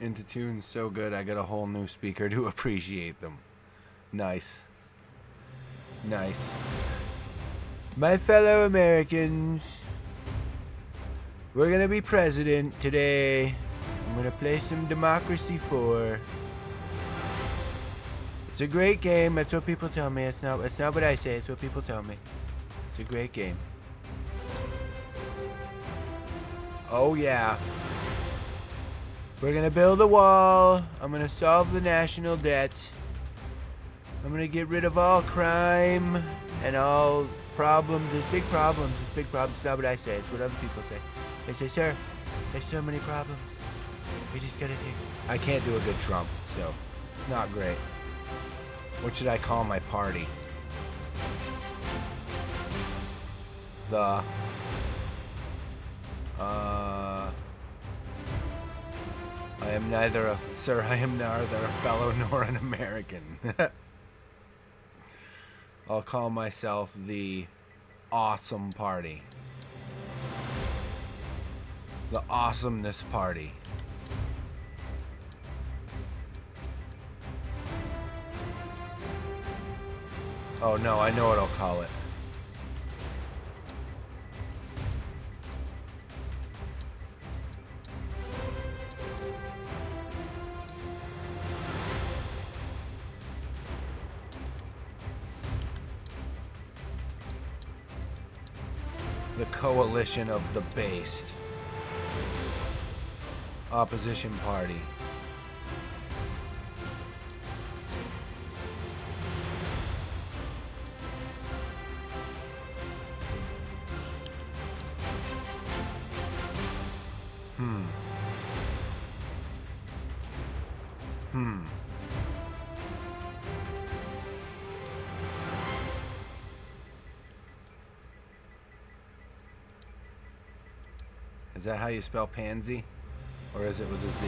into tunes so good I got a whole new speaker to appreciate them. Nice. Nice. My fellow Americans, we're gonna be president today. I'm gonna play some Democracy 4. It's a great game, that's what people tell me. It's not what I say, it's what people tell me. It's a great game. Oh yeah. We're gonna build a wall. I'm gonna solve the national debt. I'm gonna get rid of all crime and all problems. There's big problems. It's not what I say, it's what other people say. They say, sir, there's so many problems. We just gotta take... I can't do a good Trump, so it's not great. What should I call my party? I am neither a fellow nor an American. I'll call myself the Awesome Party. The Awesomeness Party. Oh no, I know what I'll call it. The Coalition of the Based. Opposition Party. Is that how you spell pansy? Or is it with a Z?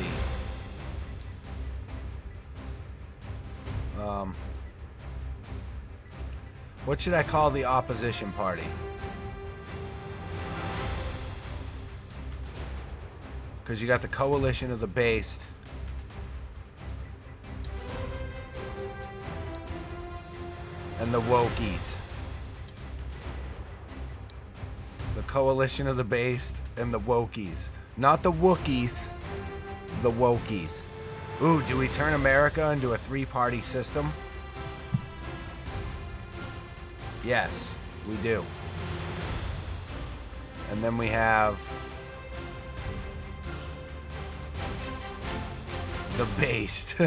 What should I call the opposition party? Because you got the Coalition of the Based. And the Wokies. The Coalition of the Based and the Wokies. Not the Wookiees. The Wokies. Ooh, do we turn America into a three-party system? Yes, we do. And then we have the Based.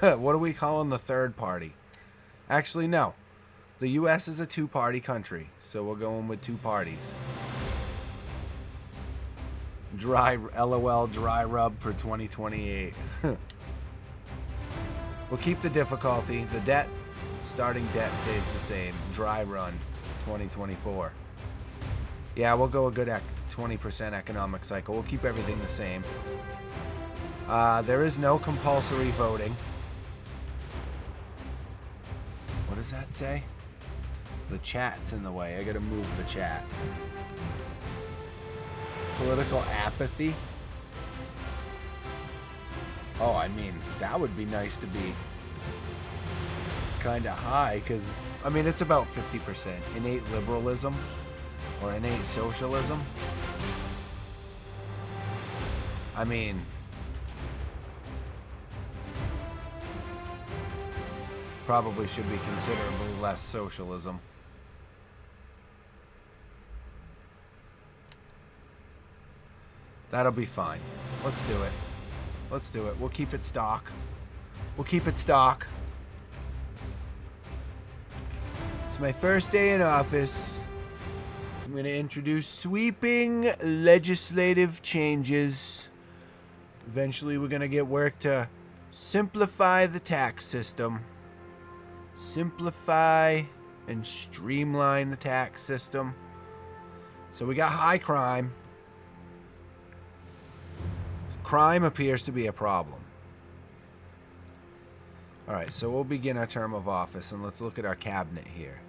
What are we calling the third party? Actually, no. The U.S. is a two-party country, so we're going with two parties. LOL dry rub for 2028. We'll keep the difficulty. The starting debt stays the same. Dry run 2024. Yeah, we'll go a good 20% economic cycle. We'll keep everything the same. There is no compulsory voting. What does that say? The chat's in the way. I gotta move the chat. Political apathy? Oh, I mean, that would be nice to be kind of high, because, I mean, it's about 50%. Innate liberalism or innate socialism. I mean, probably should be considerably less socialism. That'll be fine. Let's do it. Let's do it. We'll keep it stock. We'll keep it stock. It's my first day in office. I'm going to introduce sweeping legislative changes. Eventually, we're going to get work to simplify the tax system. Simplify and streamline the tax system. So we got high crime. Crime appears to be a problem. Alright, so we'll begin our term of office, and let's look at our cabinet here.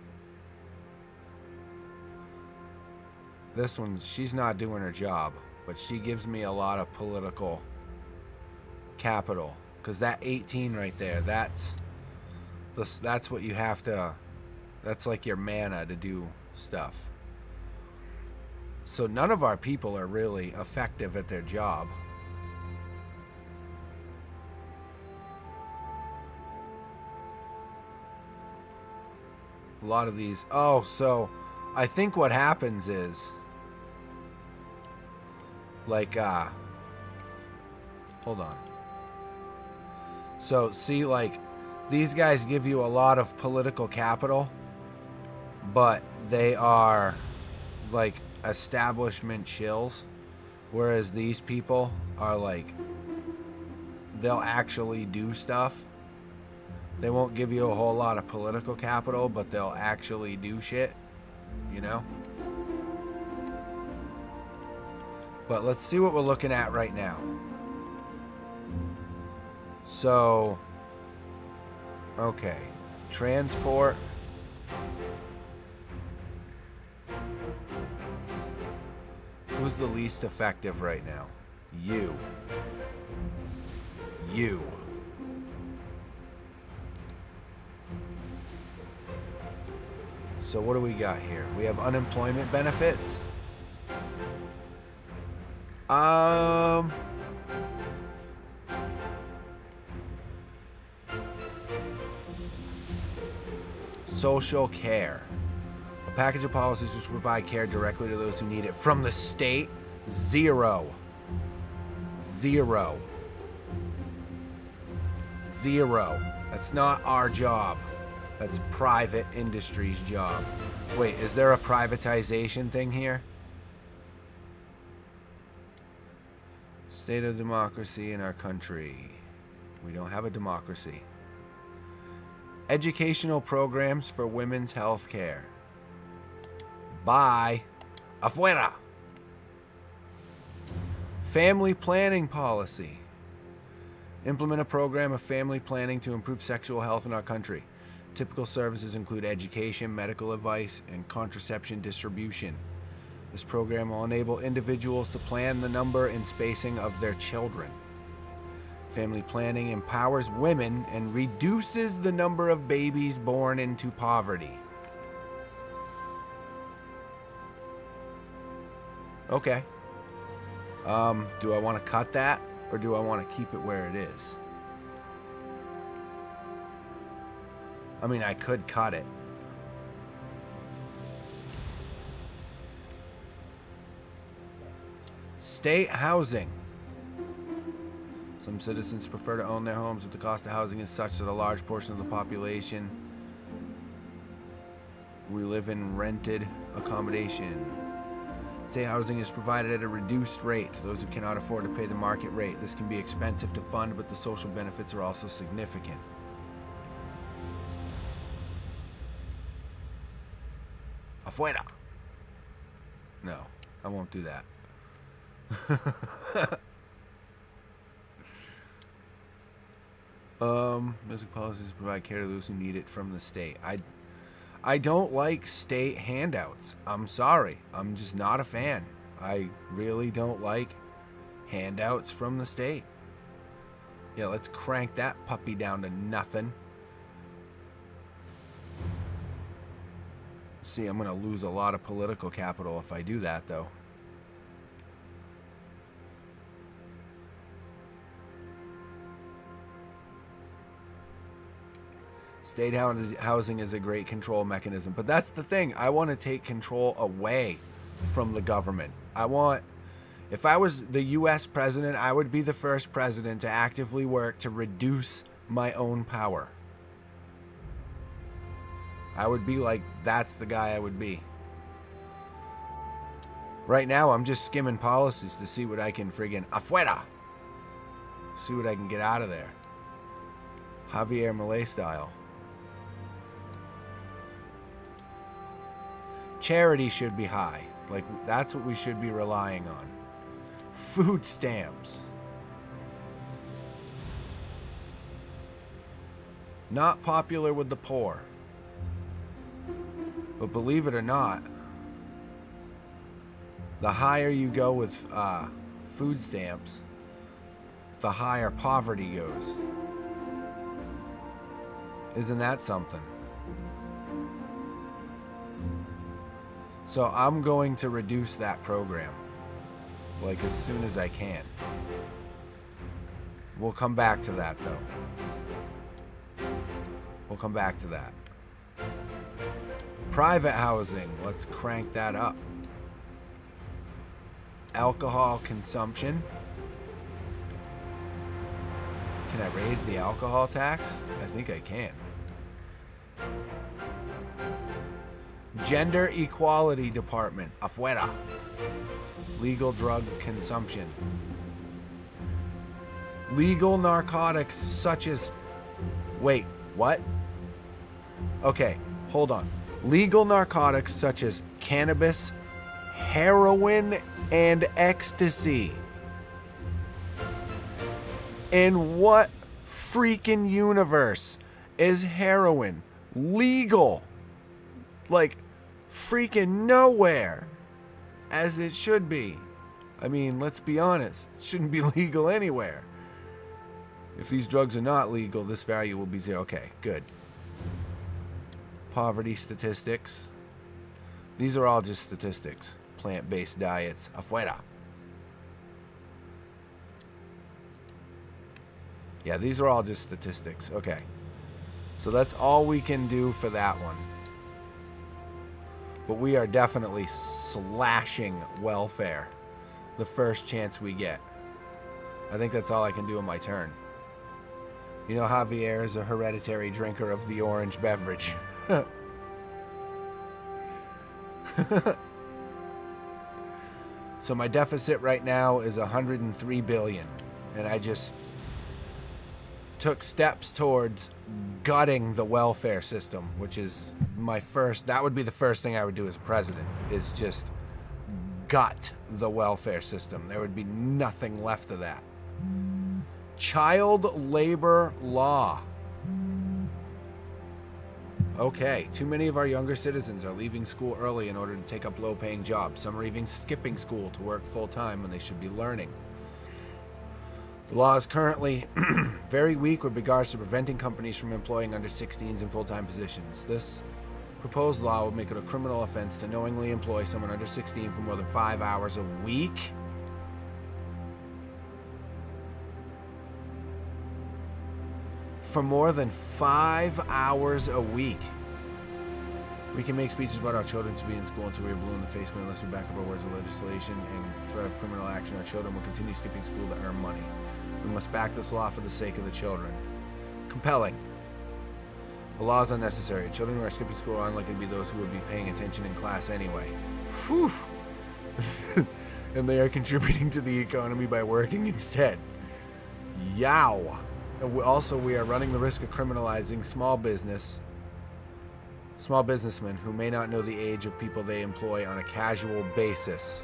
This one, she's not doing her job, but she gives me a lot of political capital. Because that 18 right there, that's what you have to, that's like your mana to do stuff. So none of our people are really effective at their job. A lot of these, oh, so I think what happens is, like, hold on. So, see, like, these guys give you a lot of political capital, but they are, like, establishment shills, whereas these people are, like, they'll actually do stuff. They won't give you a whole lot of political capital, but they'll actually do shit, you know? But let's see what we're looking at right now. So, okay, transport. Who's the least effective right now? You. You. So what do we got here? We have unemployment benefits. Social care. A package of policies which provide care directly to those who need it from the state. Zero. Zero. Zero. That's not our job. That's private industry's job. Wait, is there a privatization thing here? State of democracy in our country. We don't have a democracy. Educational programs for women's health care. Bye. Afuera. Family planning policy. Implement a program of family planning to improve sexual health in our country. Typical services include education, medical advice, and contraception distribution. This program will enable individuals to plan the number and spacing of their children. Family planning empowers women and reduces the number of babies born into poverty. Okay. Do I want to cut that, or do I want to keep it where it is? I mean, I could cut it. State housing. Some citizens prefer to own their homes, but the cost of housing is such that a large portion of the population we live in rented accommodation. State housing is provided at a reduced rate to those who cannot afford to pay the market rate. This can be expensive to fund, but the social benefits are also significant. Afuera. No, I won't do that. Music policies provide care to those who need it from the state. I don't like state handouts. I'm sorry. I'm just not a fan. I really don't like handouts from the state. Yeah, let's crank that puppy down to nothing. See, I'm going to lose a lot of political capital if I do that, though. State housing is a great control mechanism. But that's the thing. I want to take control away from the government. If I was the U.S. president, I would be the first president to actively work to reduce my own power. I would be like, that's the guy I would be. Right now, I'm just skimming policies to see what I can friggin' afuera. See what I can get out of there. Javier Milei style. Charity should be high. Like, that's what we should be relying on. Food stamps. Not popular with the poor. But believe it or not, The higher you go with food stamps, the higher poverty goes. Isn't that something? So I'm going to reduce that program, like as soon as I can. We'll come back to that though. We'll come back to that. Private housing, let's crank that up. Alcohol consumption. Can I raise the alcohol tax? I think I can. Gender Equality Department, afuera. Legal drug consumption. Legal narcotics such as... Wait, what? Okay, hold on. Legal narcotics such as cannabis, heroin, and ecstasy. In what freaking universe is heroin legal? Like, freaking nowhere. As it should be. I mean, let's be honest. It shouldn't be legal anywhere. If these drugs are not legal, this value will be 0. Okay, good. Poverty statistics. These are all just statistics. Plant-based diets. Afuera. Yeah, these are all just statistics. Okay. So that's all we can do for that one. But we are definitely slashing welfare the first chance we get. I think that's all I can do in my turn. You know, Javier is a hereditary drinker of the orange beverage. So my deficit right now is 103 billion. And I just took steps towards gutting the welfare system, which is that would be the first thing I would do as president, is just gut the welfare system. There would be nothing left of that. Child labor law. Okay, too many of our younger citizens are leaving school early in order to take up low-paying jobs. Some are even skipping school to work full-time when they should be learning. The law is currently very weak with regards to preventing companies from employing under 16s in full-time positions. This proposed law would make it a criminal offense to knowingly employ someone under 16 for more than 5 hours a week. For more than 5 hours a week. We can make speeches about our children to be in school until we are blue in the face, but unless we back up our words of legislation and threat of criminal action, our children will continue skipping school to earn money. We must back this law for the sake of the children. Compelling. The law is unnecessary. Children who are skipping school are unlikely to be those who would be paying attention in class anyway. Whew. And they are contributing to the economy by working instead. Yow. Also, we are running the risk of criminalizing small businessmen who may not know the age of people they employ on a casual basis.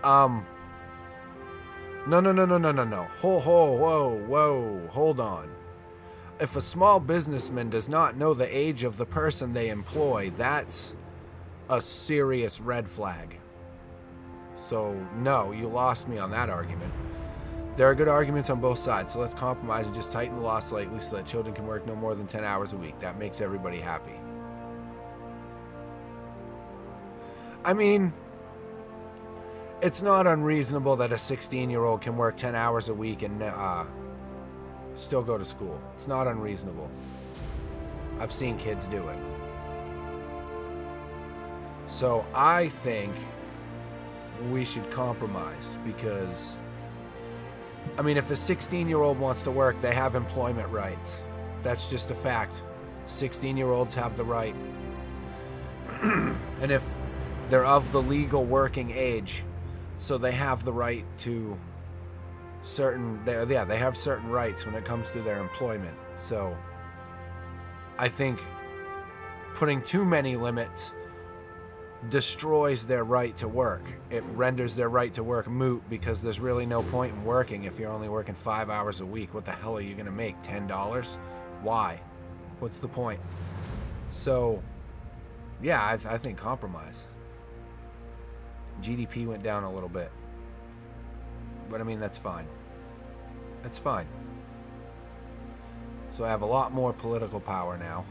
No. Whoa, hold on. If a small businessman does not know the age of the person they employ, that's a serious red flag. So, no, you lost me on that argument. There are good arguments on both sides, so let's compromise and just tighten the law slightly so that children can work no more than 10 hours a week. That makes everybody happy. I mean, it's not unreasonable that a 16-year-old can work 10 hours a week and still go to school. It's not unreasonable. I've seen kids do it. So I think we should compromise because, I mean, if a 16-year-old wants to work, they have employment rights. That's just a fact. 16-year-olds have the right. And if they're of the legal working age, so they have the right to they have certain rights when it comes to their employment. So I think putting too many limits destroys their right to work. It renders their right to work moot because there's really no point in working if you're only working 5 hours a week. What the hell are you going to make? $10? Why? What's the point? So, yeah, I think compromise. GDP went down a little bit. But I mean, that's fine. That's fine. So I have a lot more political power now.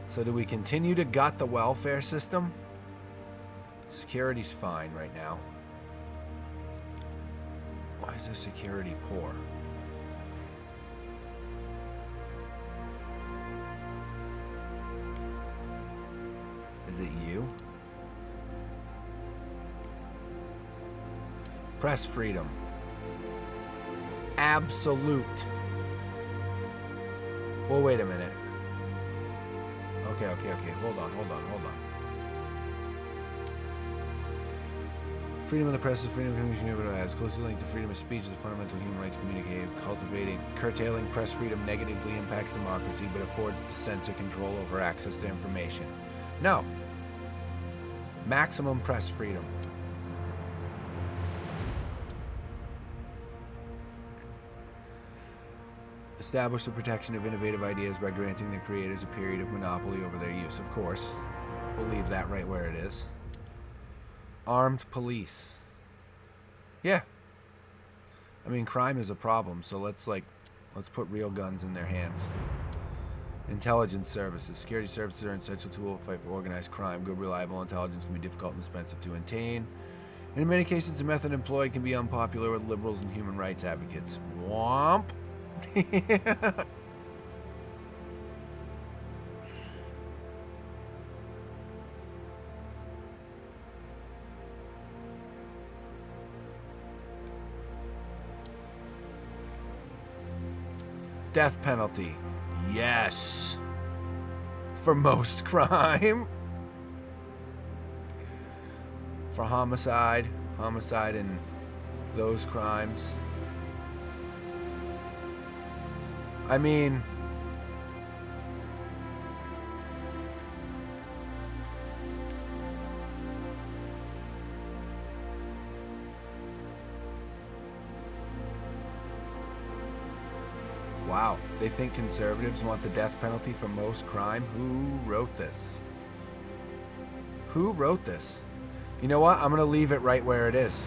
So do we continue to gut the welfare system? Security's fine right now. Why is the security poor? Is it you? Press freedom. Absolute. Well, wait a minute. Okay. Hold on. Freedom of the press is freedom of communication as closely linked to freedom of speech as a fundamental human right to communicate. Curtailing press freedom negatively impacts democracy, but affords the censor control over access to information. No. Maximum press freedom. Establish the protection of innovative ideas by granting their creators a period of monopoly over their use. Of course. We'll leave that right where it is. Armed police. Yeah. I mean, crime is a problem, so let's put real guns in their hands. Intelligence services. Security services are an essential tool to fight for organized crime. Good, reliable intelligence can be difficult and expensive to attain. And in many cases, the method employed can be unpopular with liberals and human rights advocates. Womp. Death penalty. Yes. For most crime. For homicide and those crimes. I mean, wow, they think conservatives want the death penalty for most crime? Who wrote this? Who wrote this? You know what? I'm going to leave it right where it is.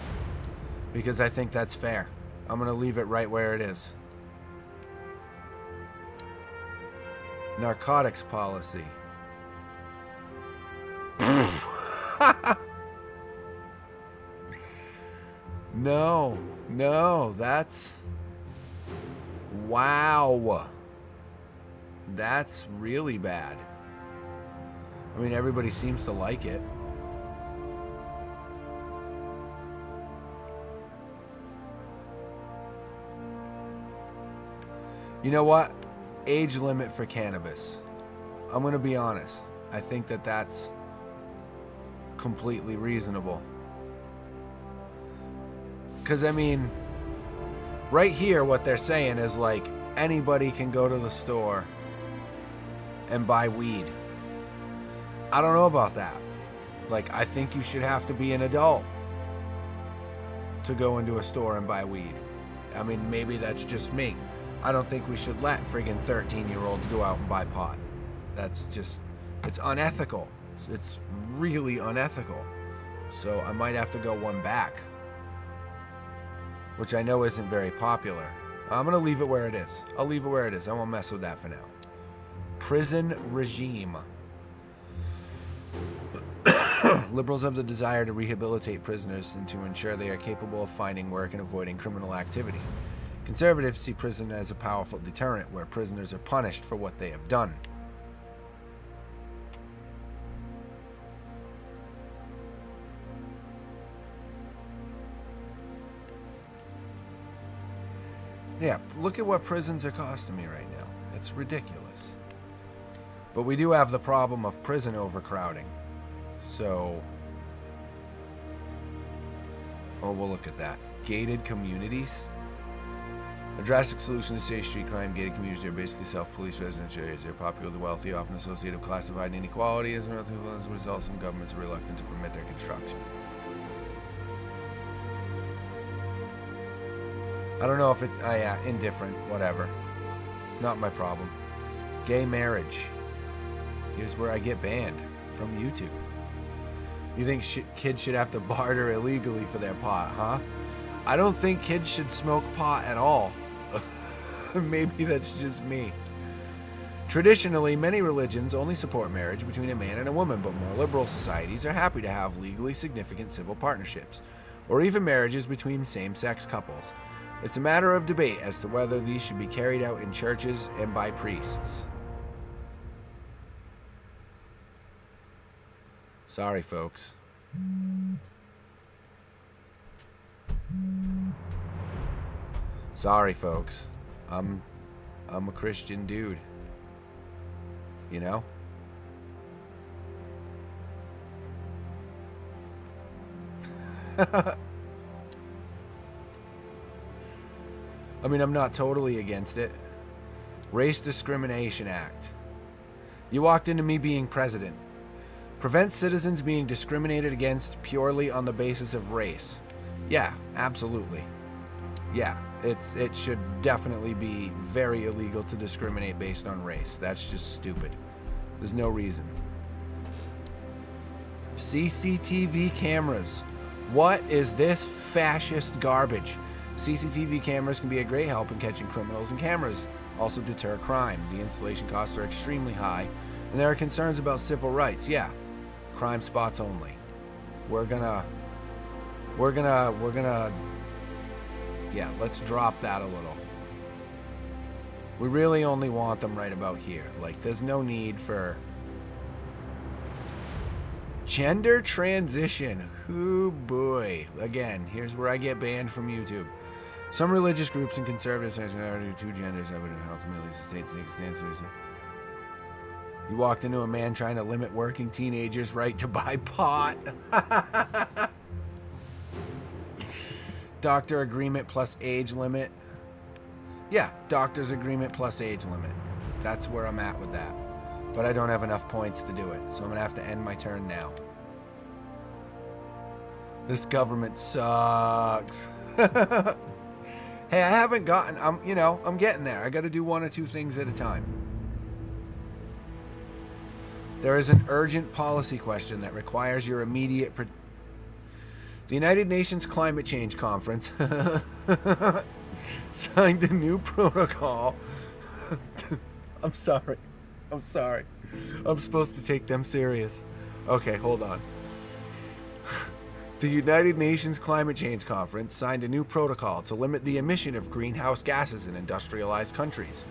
Because I think that's fair. I'm going to leave it right where it is. Narcotics policy. No, that's... Wow. That's really bad. I mean, everybody seems to like it. You know what? Age limit for cannabis. I'm going to be honest. I think that that's completely reasonable. Because, I mean, right here, what they're saying is like anybody can go to the store and buy weed. I don't know about that. Like, I think you should have to be an adult to go into a store and buy weed. I mean, maybe that's just me. I don't think we should let friggin' 13-year-olds go out and buy pot. That's just, it's unethical. It's really unethical. So I might have to go one back, which I know isn't very popular. I'm going to leave it where it is. I'll leave it where it is. I won't mess with that for now. Prison regime. Liberals have the desire to rehabilitate prisoners and to ensure they are capable of finding work and avoiding criminal activity. Conservatives see prison as a powerful deterrent where prisoners are punished for what they have done. Yeah, look at what prisons are costing me right now. It's ridiculous. But we do have the problem of prison overcrowding. So, we'll look at that. Gated communities. A drastic solution to safe street crime. Gated communities are basically self-police residential areas. They're popular with the wealthy, often associated with classified inequality. As a result, some governments are reluctant to permit their construction. I don't know if it's... yeah, indifferent. Whatever. Not my problem. Gay marriage. Here's where I get banned from YouTube. You think kids should have to barter illegally for their pot, huh? I don't think kids should smoke pot at all. Maybe that's just me. Traditionally, many religions only support marriage between a man and a woman, but more liberal societies are happy to have legally significant civil partnerships, or even marriages between same-sex couples. It's a matter of debate as to whether these should be carried out in churches and by priests. Sorry, folks. Sorry, folks. I'm a Christian dude. You know? I mean, I'm not totally against it. Race Discrimination Act. You walked into me being president. Prevent citizens being discriminated against purely on the basis of race. Yeah, absolutely. Yeah, it should definitely be very illegal to discriminate based on race. That's just stupid. There's no reason. CCTV cameras. What is this fascist garbage? CCTV cameras can be a great help in catching criminals, and cameras also deter crime. The installation costs are extremely high, and there are concerns about civil rights. Yeah, crime spots only. We're gonna yeah, let's drop that a little. We really only want them right about here. Like, there's no need for gender transition. Oh boy. Again, here's where I get banned from YouTube. Some religious groups and conservatives have two genders that would ultimately state stances. You walked into a man trying to limit working teenagers' right to buy pot. Doctor agreement plus age limit. Yeah, doctor's agreement plus age limit. That's where I'm at with that. But I don't have enough points to do it, so I'm gonna have to end my turn now. This government sucks. Hey, I haven't gotten, I'm getting there. I gotta do one or two things at a time. There is an urgent policy question that requires your immediate... The United Nations Climate Change Conference signed a new protocol. I'm sorry. I'm supposed to take them serious. Okay, hold on. The United Nations Climate Change Conference signed a new protocol to limit the emission of greenhouse gases in industrialized countries.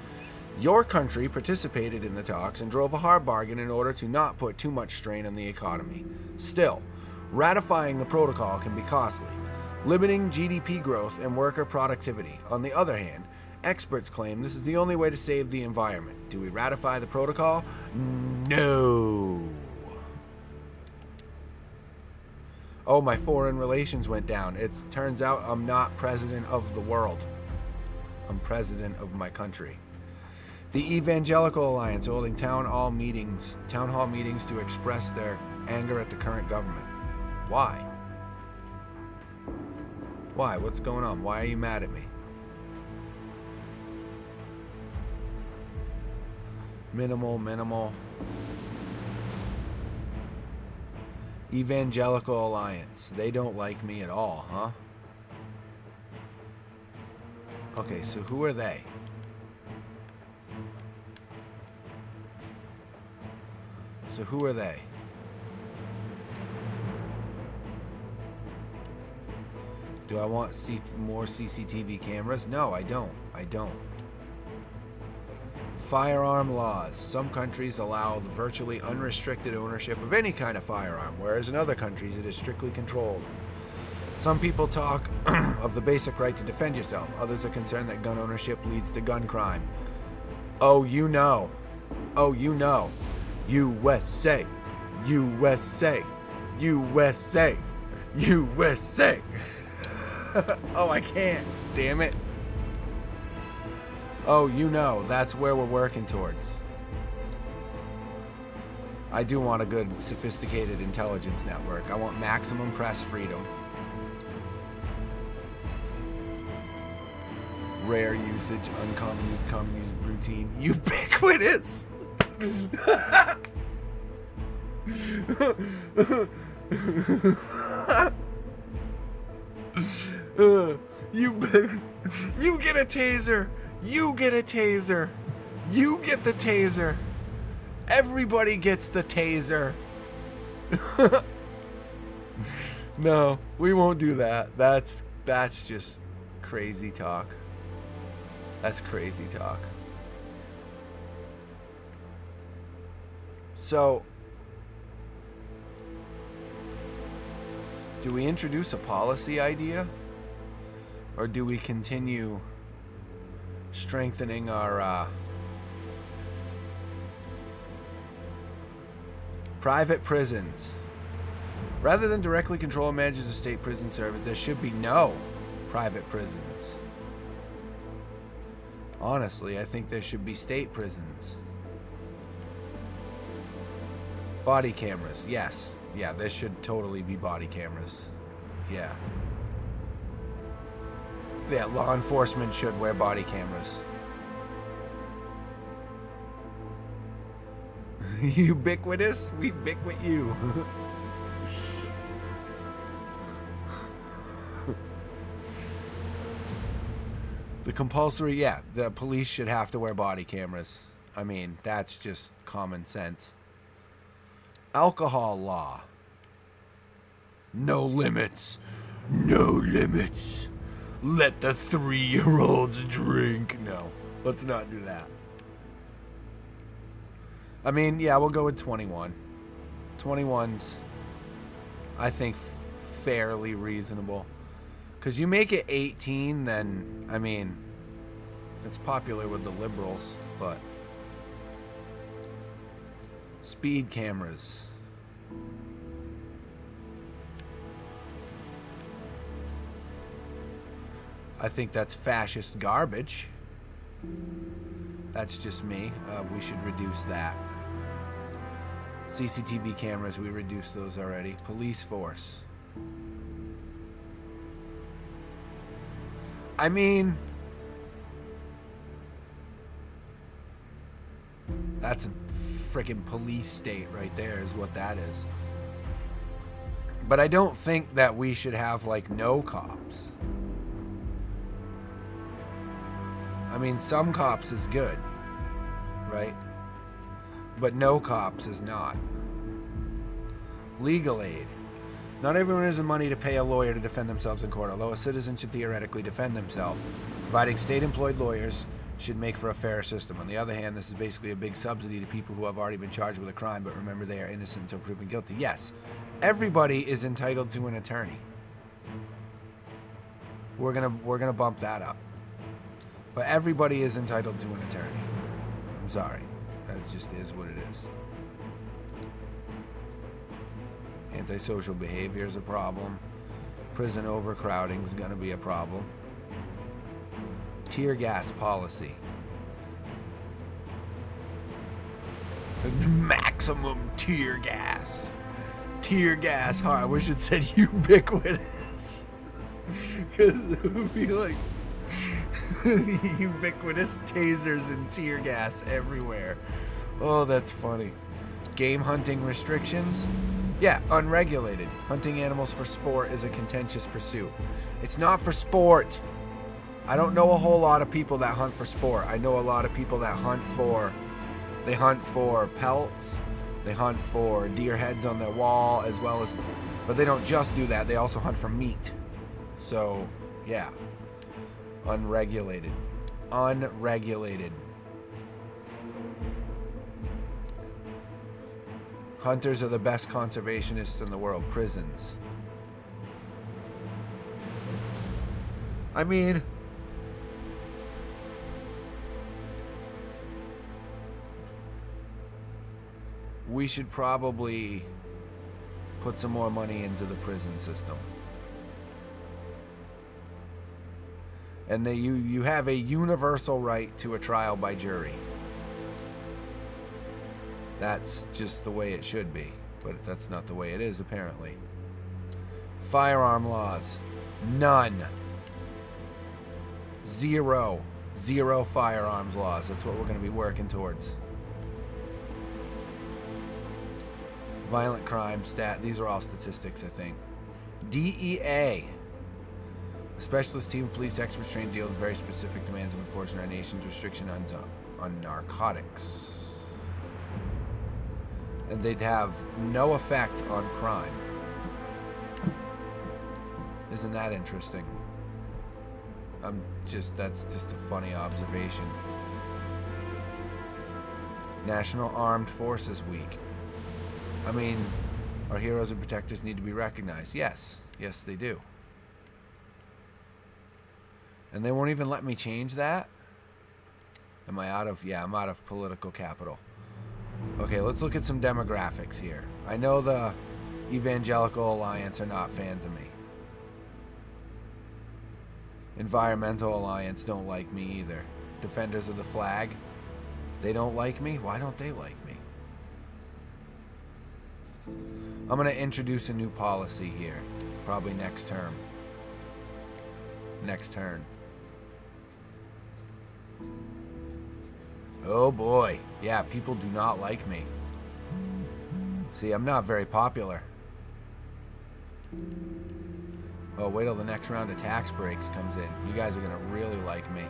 Your country participated in the talks and drove a hard bargain in order to not put too much strain on the economy. Still, ratifying the protocol can be costly, limiting GDP growth and worker productivity. On the other hand, experts claim this is the only way to save the environment. Do we ratify the protocol? No. Oh, my foreign relations went down. It turns out I'm not president of the world. I'm president of my country. The Evangelical Alliance holding town hall meetings to express their anger at the current government. Why? Why? What's going on? Why are you mad at me? Minimal. Evangelical Alliance. They don't like me at all, huh? Okay, so who are they? So who are they? Do I want more CCTV cameras? No, I don't. Firearm laws. Some countries allow the virtually unrestricted ownership of any kind of firearm, whereas in other countries it is strictly controlled. Some people talk of the basic right to defend yourself. Others are concerned that gun ownership leads to gun crime. Oh, you know. USA. Oh, I can't. Damn it. Oh, that's where we're working towards. I do want a good, sophisticated intelligence network. I want maximum press freedom. Rare usage, uncommon use, common use, routine, ubiquitous. You get a taser. You get a taser. You get the taser. Everybody gets the taser. No, we won't do that. That's just crazy talk. That's crazy talk. So, do we introduce a policy idea? Or do we continue strengthening our private prisons? Rather than directly control and manage the state prison service, there should be no private prisons. Honestly, I think there should be state prisons. Body cameras, yes. Yeah, there should totally be body cameras. Yeah. Yeah, law enforcement should wear body cameras. Ubiquitous? We biquit you. The compulsory, yeah, the police should have to wear body cameras. I mean, that's just common sense. Alcohol law. No limits. No limits. Let the 3-year-olds drink. No, let's not do that. I mean, yeah, we'll go with 21. 21's, I think, fairly reasonable. Because you make it 18, then, I mean, it's popular with the liberals, but... Speed cameras. I think that's fascist garbage. That's just me. We should reduce that. CCTV cameras, we reduced those already. Police force. I mean, that's a freaking police state right there is what that is. But I don't think that we should have, like, no cops. I mean, some cops is good, right? But no cops is not. Legal aid. Not everyone has the money to pay a lawyer to defend themselves in court, although a citizen should theoretically defend themselves. Providing state-employed lawyers should make for a fairer system. On the other hand, this is basically a big subsidy to people who have already been charged with a crime, but remember they are innocent until proven guilty. Yes, everybody is entitled to an attorney. We're gonna bump that up. But everybody is entitled to an attorney. I'm sorry. That just is what it is. Antisocial behavior is a problem. Prison overcrowding is going to be a problem. Tear gas policy. Maximum tear gas. Tear gas. I wish it said ubiquitous. Because it would be like ubiquitous tasers and tear gas everywhere. Oh, that's funny. Game hunting restrictions. Yeah, unregulated. Hunting animals for sport is a contentious pursuit. It's not for sport. I don't know a whole lot of people that hunt for sport. I know a lot of people that hunt for... They hunt for pelts. They hunt for deer heads on their wall as well as... But they don't just do that. They also hunt for meat. So, yeah. Unregulated. Unregulated. Hunters are the best conservationists in the world. Prisons. I mean... we should probably put some more money into the prison system. And you have a universal right to a trial by jury. That's just the way it should be. But that's not the way it is, apparently. Firearm laws. None. Zero. Zero firearms laws. That's what we're going to be working towards. Violent crime stat. These are all statistics, I think. DEA. A specialist team of police experts trained to deal with very specific demands of enforcing our nation's restriction on narcotics. And they'd have no effect on crime. Isn't that interesting? That's just a funny observation. National Armed Forces Week. I mean, our heroes and protectors need to be recognized. Yes. Yes, they do. And they won't even let me change that? Am I out of... Yeah, I'm out of political capital. Okay, let's look at some demographics here. I know the Evangelical Alliance are not fans of me. Environmental Alliance don't like me either. Defenders of the Flag, they don't like me? Why don't they like me? I'm going to introduce a new policy here. Probably next term. Next turn. Oh boy. Yeah, people do not like me. See, I'm not very popular. Oh, wait till the next round of tax breaks comes in. You guys are going to really like me.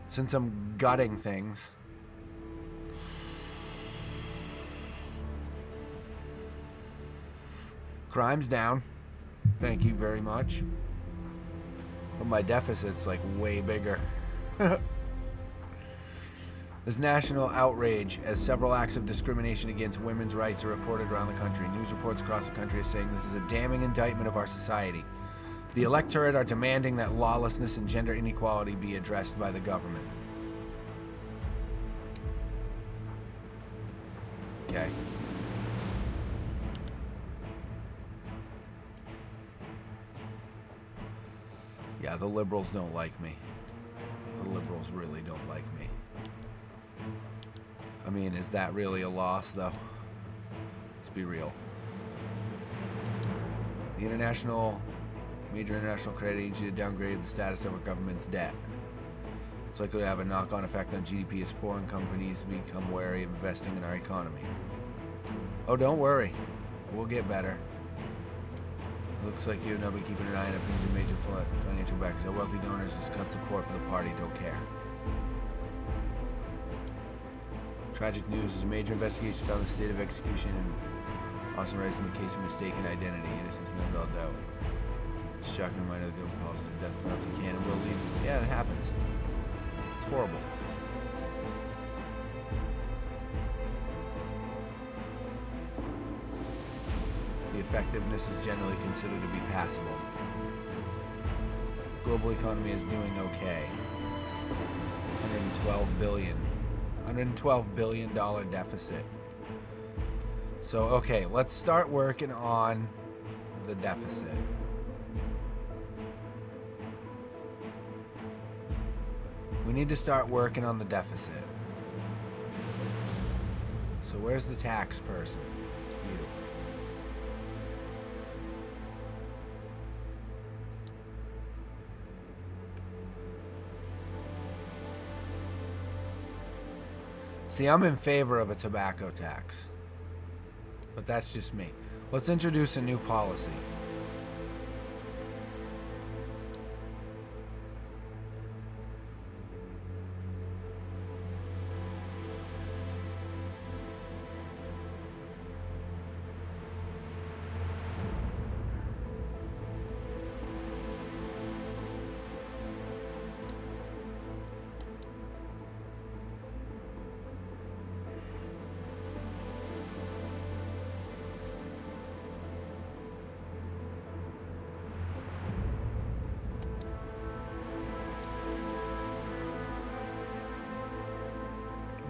Since I'm gutting things. Crime's down. Thank you very much. But my deficit's like way bigger. There's national outrage as several acts of discrimination against women's rights are reported around the country. News reports across the country are saying this is a damning indictment of our society. The electorate are demanding that lawlessness and gender inequality be addressed by the government. Okay. Yeah, the liberals don't like me. The liberals really don't like me. I mean, is that really a loss, though? Let's be real. The major international credit agency downgraded the status of our government's debt. It's likely to have a knock-on effect on GDP as foreign companies become wary of investing in our economy. Oh, don't worry. We'll get better. Looks like you and I'll be keeping an eye on opinions of major financial backers. Our wealthy donors just cut support for the party, don't care. Tragic news is a major investigation found the state of execution and Austin writes in the case of mistaken identity. Innocence beyond all doubt. Shocking reminder of the government policy of death penalty can and will lead to... Yeah, it happens. It's horrible. The effectiveness is generally considered to be passable. Global economy is doing okay. $112 billion deficit. So, okay, let's start working on the deficit. We need to start working on the deficit. So where's the tax person? You. See, I'm in favor of a tobacco tax. But that's just me. Let's introduce a new policy.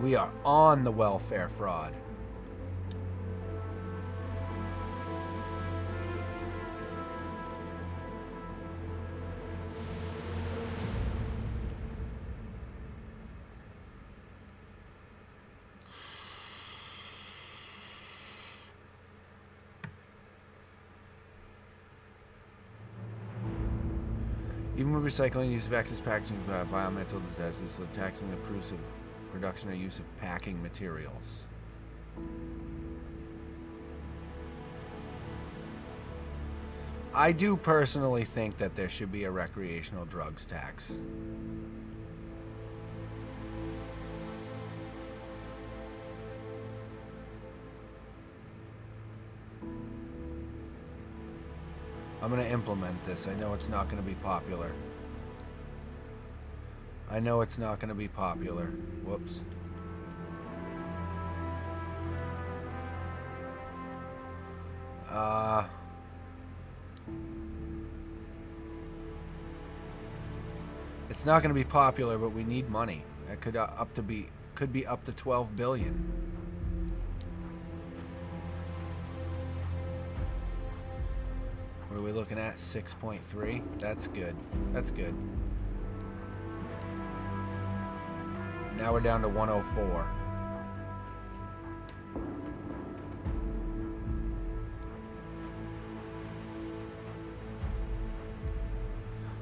We are on the welfare fraud. Even with recycling, use of excess packaging, environmental disasters, so taxing the production or use of packing materials. I do personally think that there should be a recreational drugs tax. I'm going to implement this. I know it's not going to be popular. I know it's not going to be popular. Whoops. It's not going to be popular, but we need money. That could be up to 12 billion. What are we looking at? 6.3. That's good. That's good. Now we're down to 104.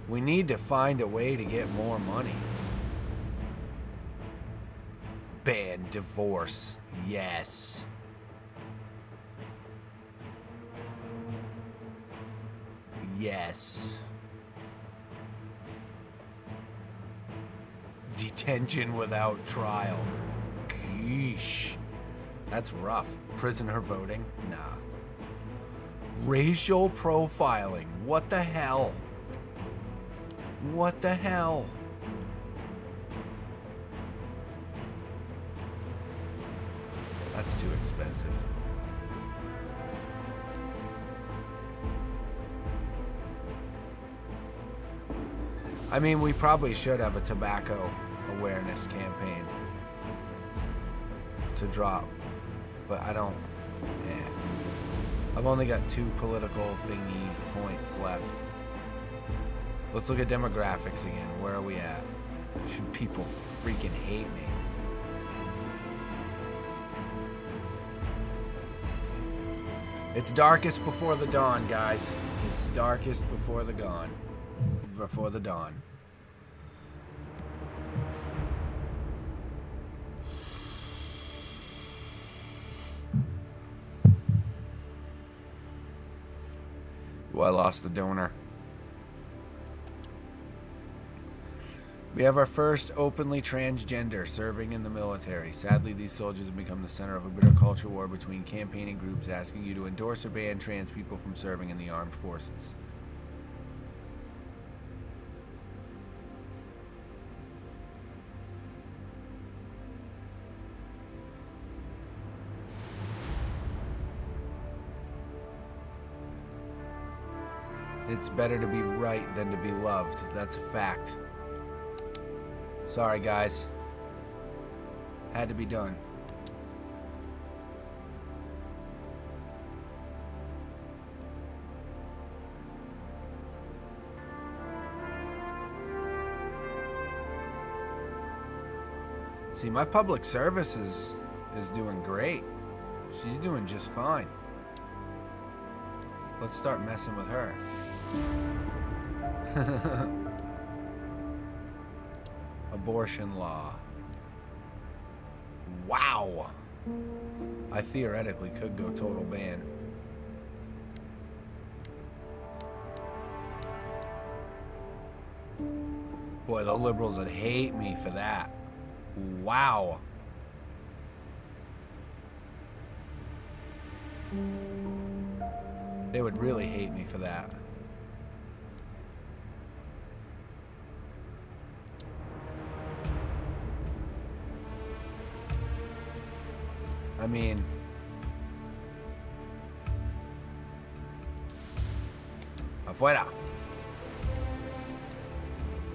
We need to find a way to get more money. Ban divorce. Yes. Yes. Detention without trial. Geesh. That's rough. Prisoner voting? Nah. Racial profiling. What the hell? What the hell? That's too expensive. I mean, we probably should have a tobacco awareness campaign to drop, but I don't. I've only got 2 political thingy points left. Let's look at demographics again. Where are we at? Should people freaking hate me? It's darkest before the dawn, guys. It's darkest before the dawn. Before the dawn. Well, I lost a donor. We have our first openly transgender serving in the military. Sadly, these soldiers have become the center of a bitter culture war between campaigning groups asking you to endorse or ban trans people from serving in the armed forces. It's better to be right than to be loved. That's a fact. Sorry, guys. Had to be done. See, my public service is doing great. She's doing just fine. Let's start messing with her. Abortion law. Wow. I theoretically could go total ban. Boy, the liberals would hate me for that. Wow. They would really hate me for that. I mean, afuera.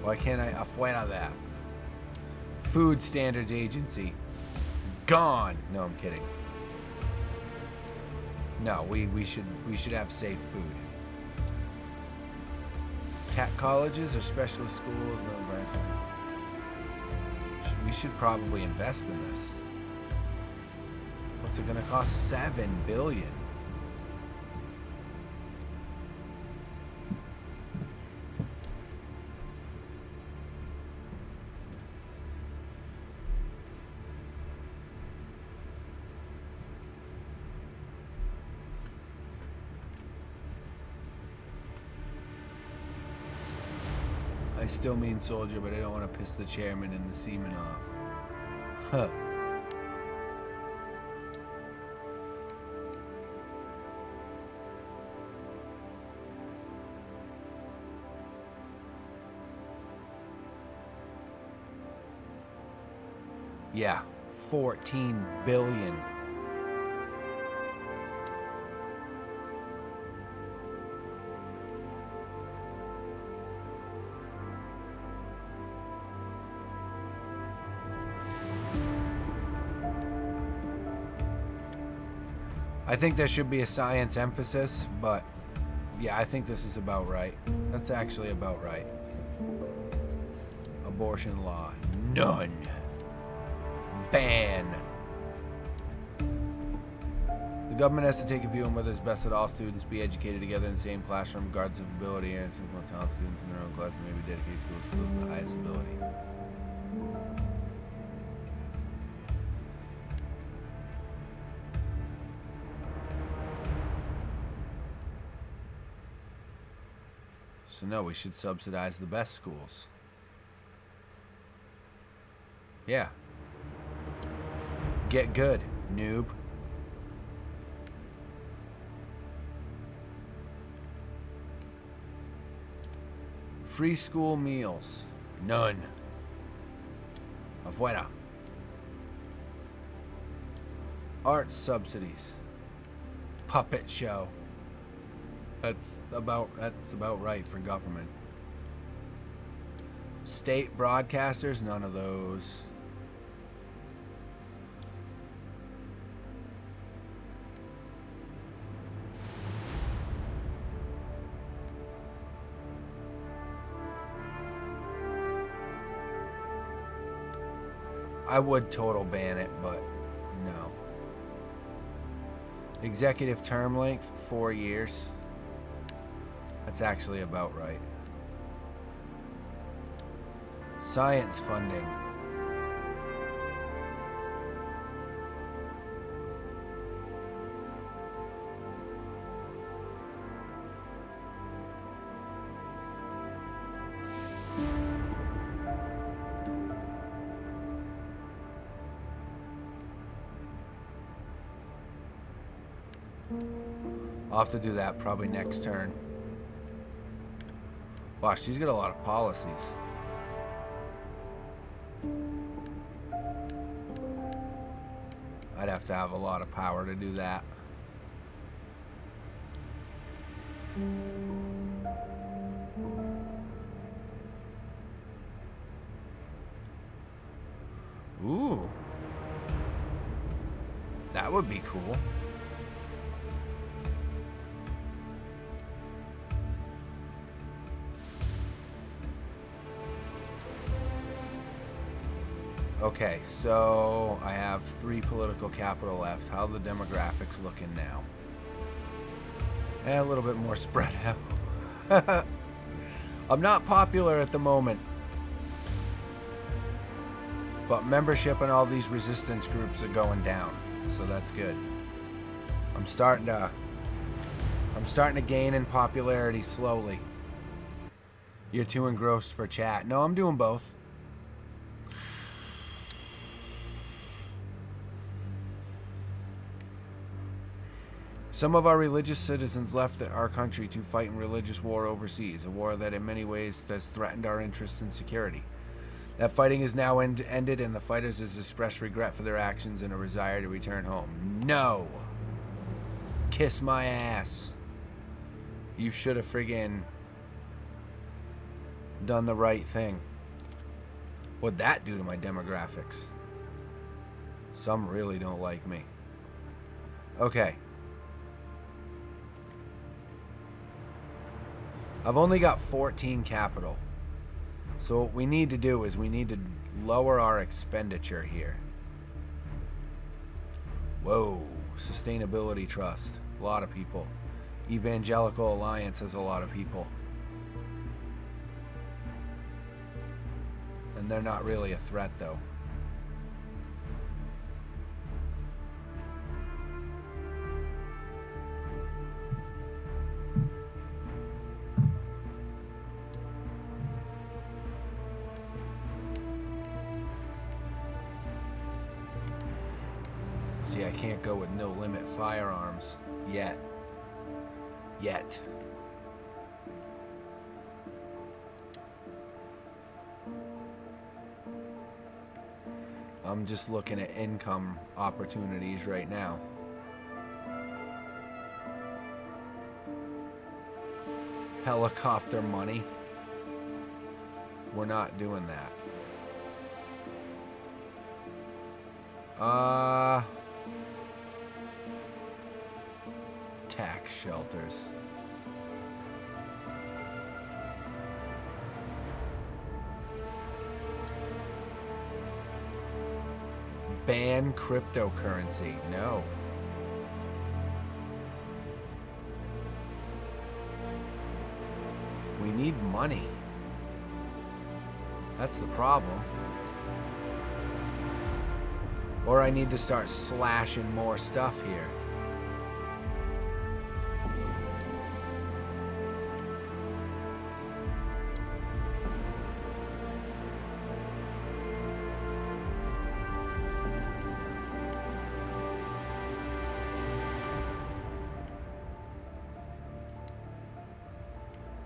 Why can't I afuera that? Food Standards Agency. Gone. No, I'm kidding. No, we should have safe food. Tech colleges or specialist schools. We should probably invest in this. What's it gonna cost? $7 billion. still mean soldier, but I don't want to piss the chairman and the seamen off. Huh. Yeah, 14 billion. I think there should be a science emphasis, but yeah, I think this is about right. That's actually about right. Abortion law, none. Ban. The government has to take a view on whether it's best that all students be educated together in the same classroom, regardless of ability, and single talent students in their own class and maybe dedicate schools for those with the highest ability. So no, we should subsidize the best schools. Yeah. Get good, noob. Free school meals. None. Afuera. Art subsidies. Puppet show. That's about right for government. State broadcasters, none of those. I would total ban it, but no. Executive term length, 4 years. That's actually about right. Science funding. I'll have to do that probably next turn. Wow, she's got a lot of policies. I'd have to have a lot of power to do that. Ooh. That would be cool. Okay, so I have 3 political capital left. How are the demographics looking now? A little bit more spread out. I'm not popular at the moment. But membership in all these resistance groups are going down. So that's good. I'm starting to gain in popularity slowly. You're too engrossed for chat. No, I'm doing both. Some of our religious citizens left our country to fight in religious war overseas, a war that in many ways has threatened our interests and security. That fighting is now ended, and the fighters has expressed regret for their actions and a desire to return home. No! Kiss my ass. You should have friggin' done the right thing. What'd that do to my demographics? Some really don't like me. Okay. I've only got 14 capital. So what we need to do is we need to lower our expenditure here. Whoa. Sustainability Trust. A lot of people. Evangelical Alliance has a lot of people. And they're not really a threat, though. See, I can't go with no limit firearms yet. Yet. I'm just looking at income opportunities right now. Helicopter money. We're not doing that. Tax shelters. Ban cryptocurrency. No. We need money. That's the problem. Or I need to start slashing more stuff here.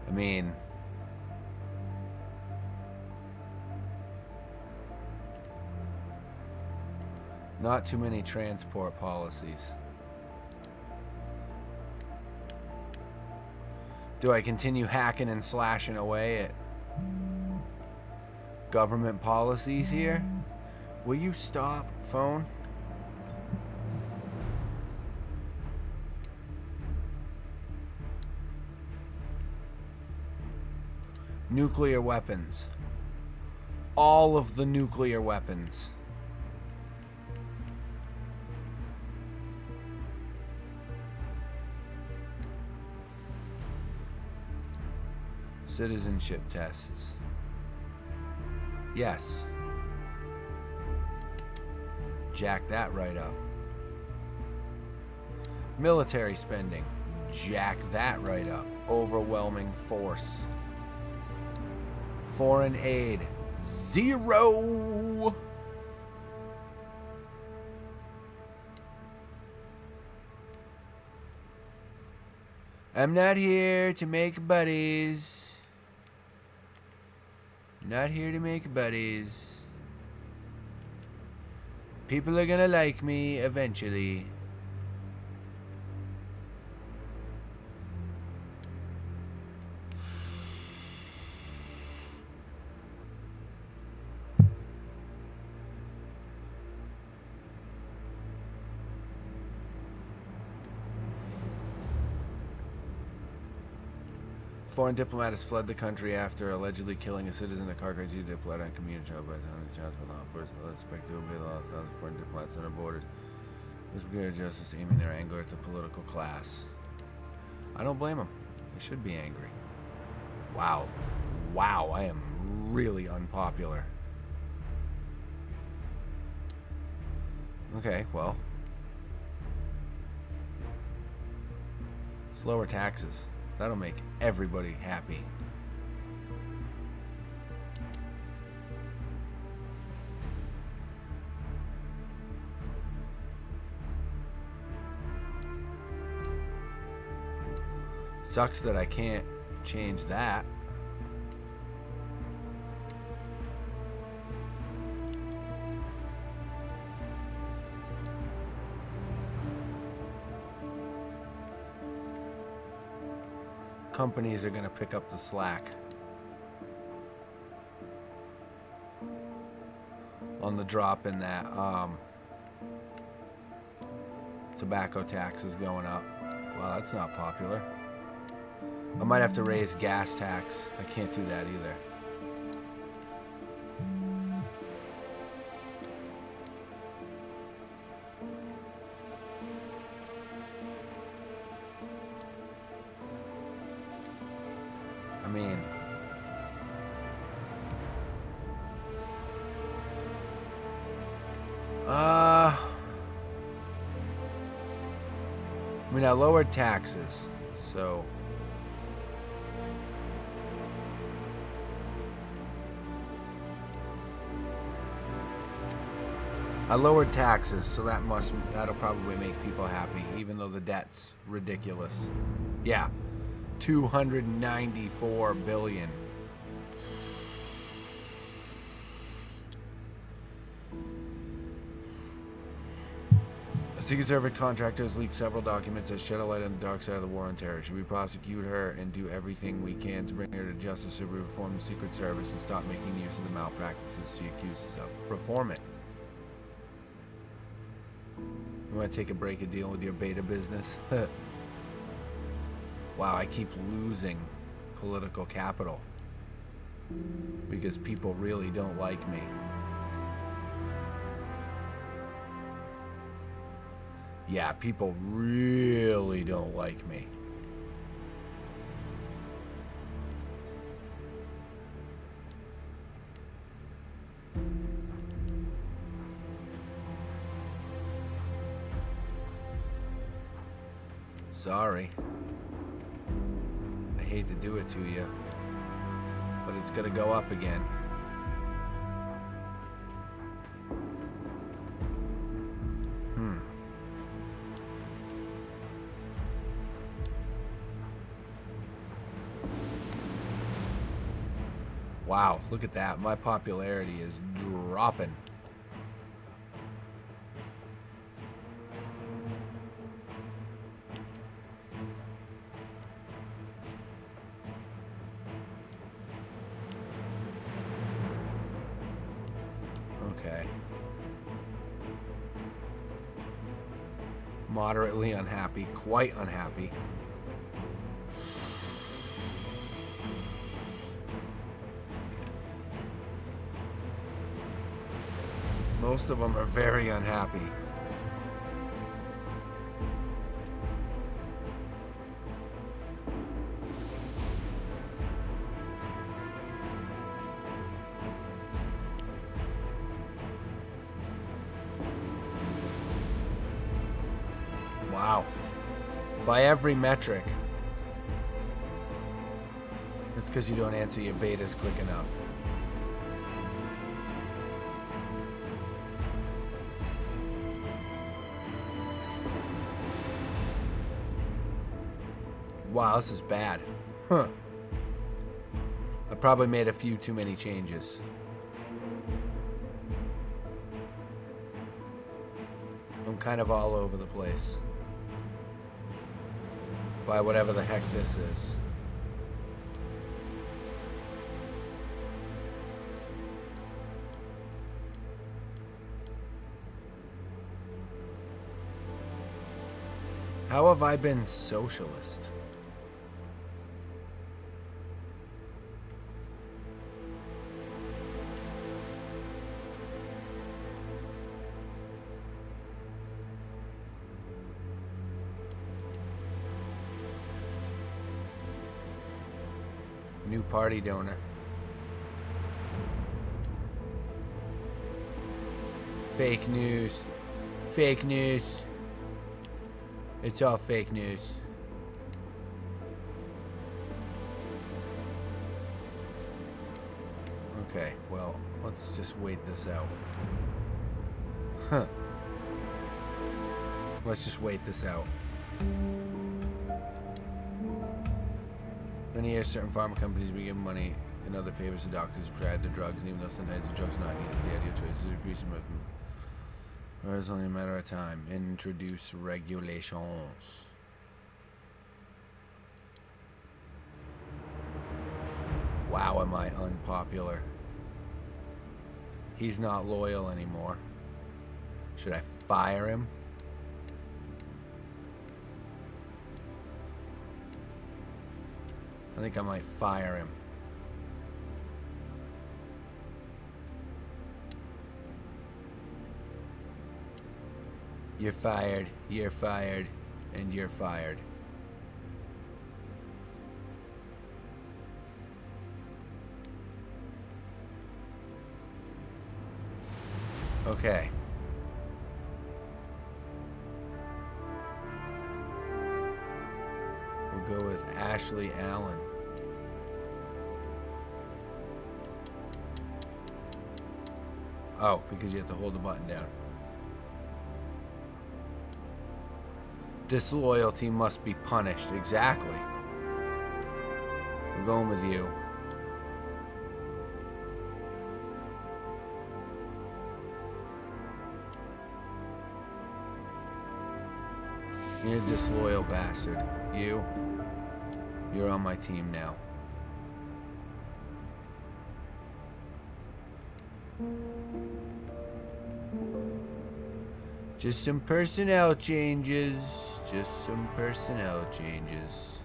I mean, not too many transport policies. Do I continue hacking and slashing away at government policies here? Will you stop, phone? Nuclear weapons. All of the nuclear weapons. Citizenship tests. Yes. Jack that right up. Military spending. Jack that right up. Overwhelming force. Foreign aid. 0. I'm not here to make buddies. Not here to make buddies. People are gonna like me eventually. Foreign diplomat has fled the country after allegedly killing a citizen of Kharkiv. Diplomat and community trial by the chance for law enforcement. Expect to obey the laws of foreign diplomats on our borders. This brigade justice aiming their anger at the political class. I don't blame them. They should be angry. Wow. Wow, I am really unpopular. Okay, well. It's lower taxes. That'll make everybody happy. Sucks that I can't change that. Companies are going to pick up the slack on the drop in that tobacco taxes going up. Well, that's not popular. I might have to raise gas tax. I can't do that either. I mean, I lowered taxes, so I lowered taxes, so that'll probably make people happy, even though the debt's ridiculous. Yeah, 294 billion. A Secret Service contractor has leaked several documents that shed a light on the dark side of the war on terror. Should we prosecute her and do everything we can to bring her to justice, or reform the Secret Service and stop making use of the malpractices she accuses of? Reform it. You want to take a break and deal with your beta business? Wow, I keep losing political capital because people really don't like me. Yeah, people really don't like me. Sorry. I hate to do it to you, but it's gonna go up again. Wow, look at that. My popularity is dropping. Okay. Moderately unhappy, quite unhappy. Most of them are very unhappy. Wow. By every metric. It's because you don't answer your betas quick enough. Wow, this is bad. Huh. I probably made a few too many changes. I'm kind of all over the place by whatever the heck this is. How have I been socialist? New party donor. Fake news. Fake news. It's all fake news. Okay, well, let's just wait this out. Huh. Let's just wait this out. Many years, certain pharma companies be given money and other favors to doctors who prescribe the drugs, and even though sometimes the drugs are not needed for the ideal choices, increasing with them. Or it's only a matter of time. Introduce regulations. Wow, am I unpopular? He's not loyal anymore. Should I fire him? I think I might fire him. You're fired, and you're fired. Okay. We'll go with Ashley Allen. Oh, because you have to hold the button down. Disloyalty must be punished. Exactly. I'm going with you. You're a disloyal bastard. You're on my team now. Just some personnel changes. Just some personnel changes.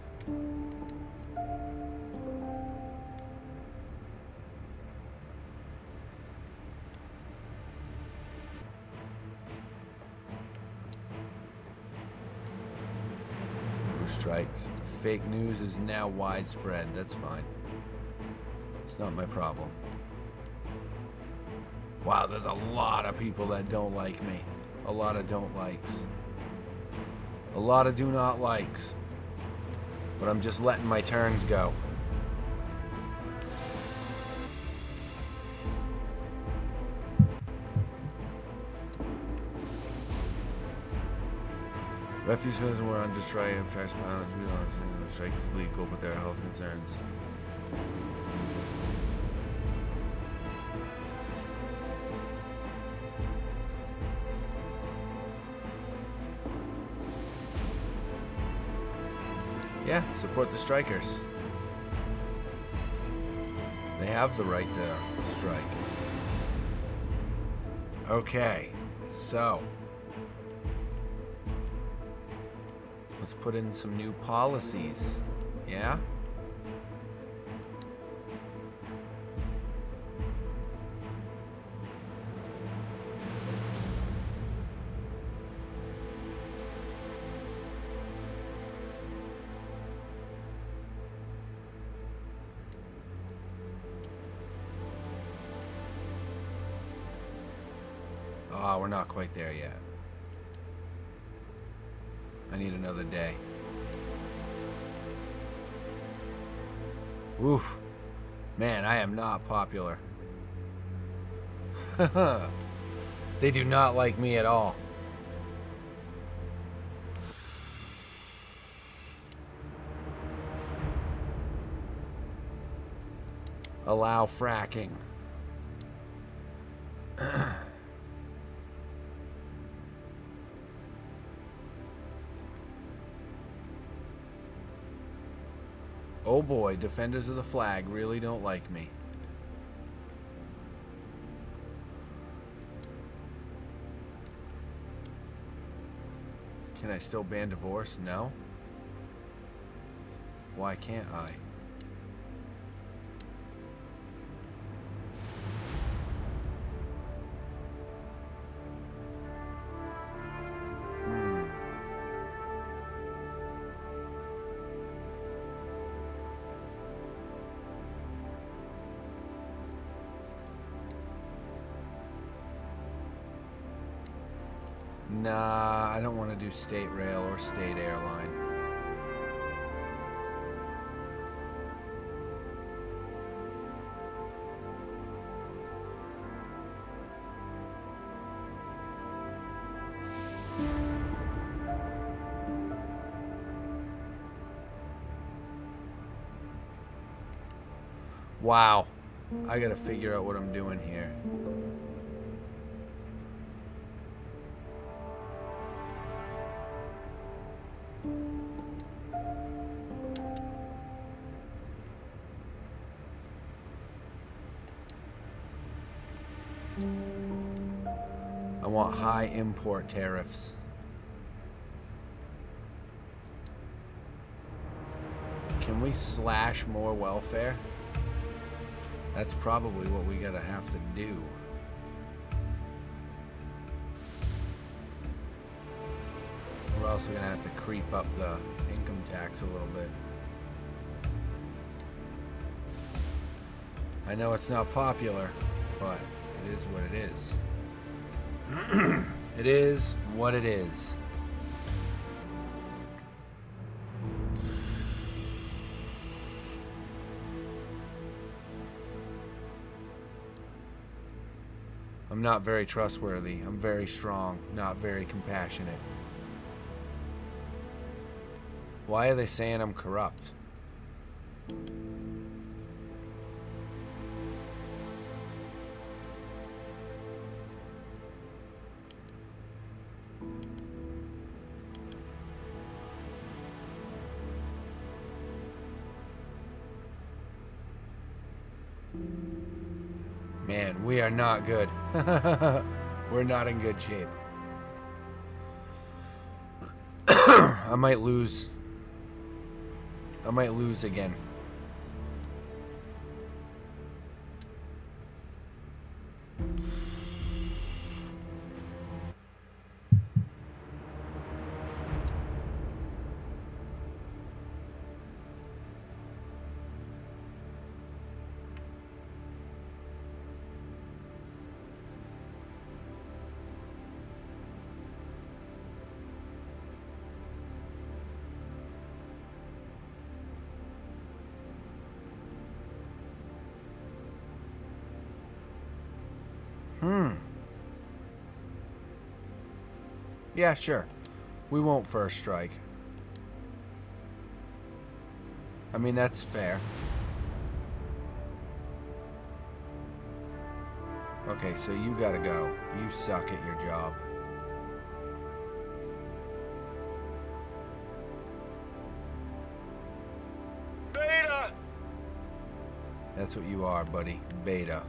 Strikes. Fake news is now widespread. That's fine. It's not my problem. Wow, there's a lot of people that don't like me. A lot of don't likes. A lot of do not likes. But I'm just letting my turns go. Refugees were on strike. Tracks pilots. We don't understand the strike is legal, but there are health concerns. Yeah, support the strikers. They have the right to strike. Okay, so let's put in some new policies. Yeah? Oh, we're not quite there yet. I need another day. Oof. Man, I am not popular. They do not like me at all. Allow fracking. Oh boy, defenders of the flag really don't like me. Can I still ban divorce? No. Why can't I? Nah, I don't want to do state rail or state airline. Wow. I gotta figure out what I'm doing here. I want high import tariffs. Can we slash more welfare? That's probably what we gotta have to do. We're also gonna have to creep up the income tax a little bit. I know it's not popular, but it is what it is. It is what it is. I'm not very trustworthy. I'm very strong, not very compassionate. Why are they saying I'm corrupt? Man, we are not good. We're not in good shape. I might lose. I might lose again. Yeah, sure. We won't first strike. I mean, that's fair. Okay, so you gotta go. You suck at your job. Beta! That's what you are, buddy. Beta.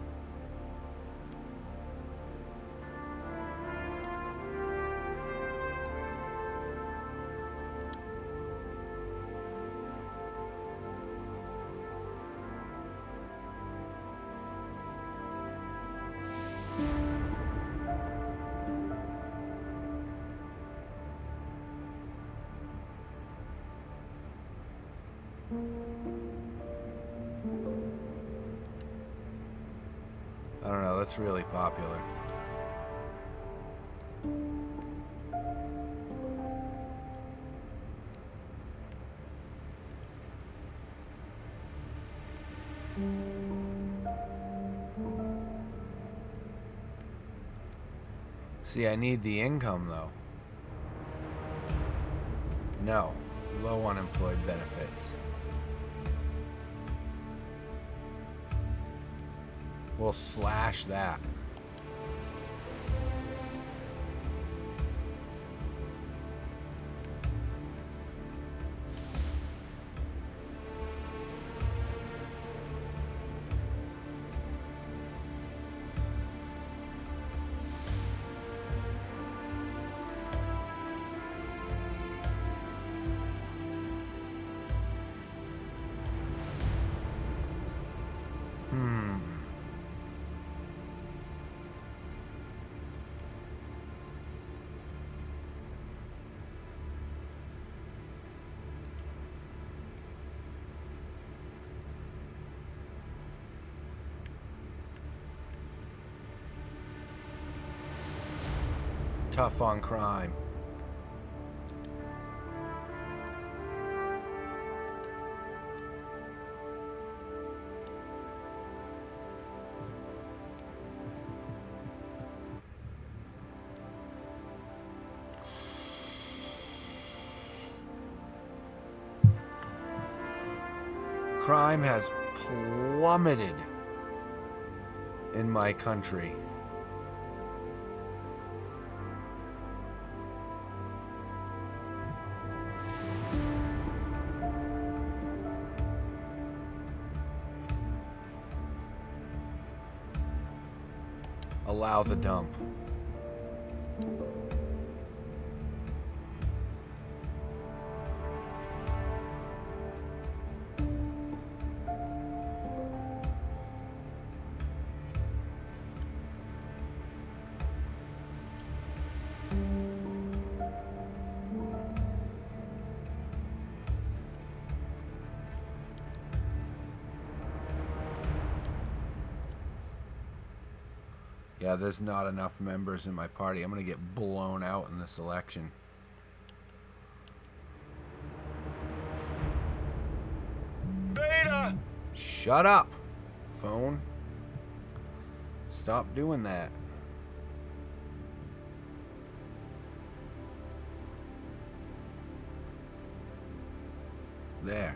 I don't know, that's really popular. See, I need the income, though. No. Low unemployed benefits. We'll slash that. Tough on crime. Crime has plummeted in my country. Allow the dump. Yeah, there's not enough members in my party. I'm gonna get blown out in this election. Beta! Shut up, phone. Stop doing that. There.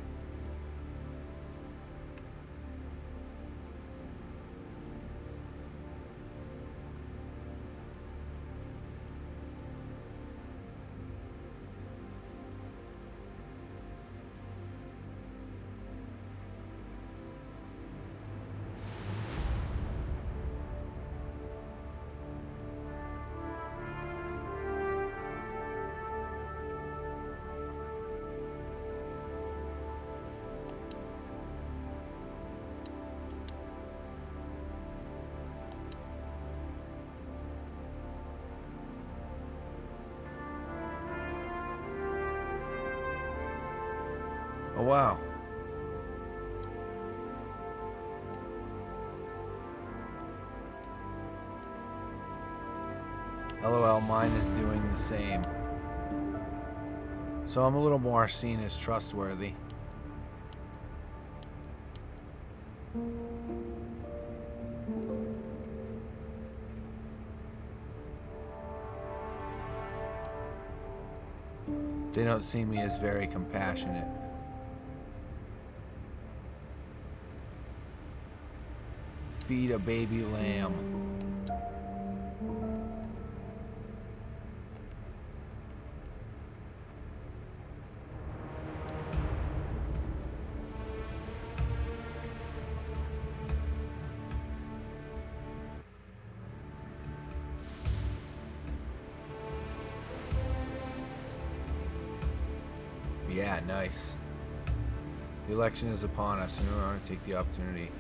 Oh, wow. LOL, mine is doing the same. So I'm a little more seen as trustworthy. They don't see me as very compassionate. Feed a baby lamb. Yeah, nice. The election is upon us, and we want to take the opportunity.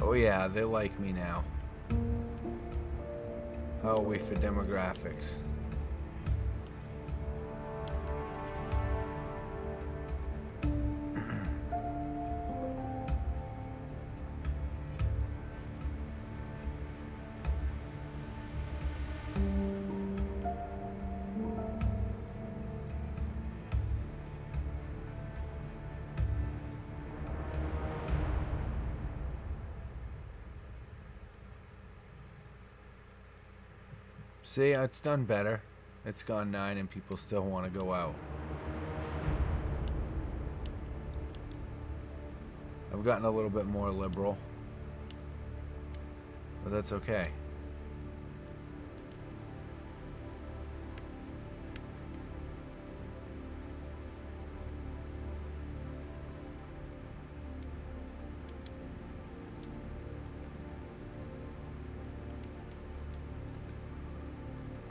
Oh yeah, they like me now. How are we for demographics? See, it's done better. It's gone 9 and people still want to go out. I've gotten a little bit more liberal. But that's okay.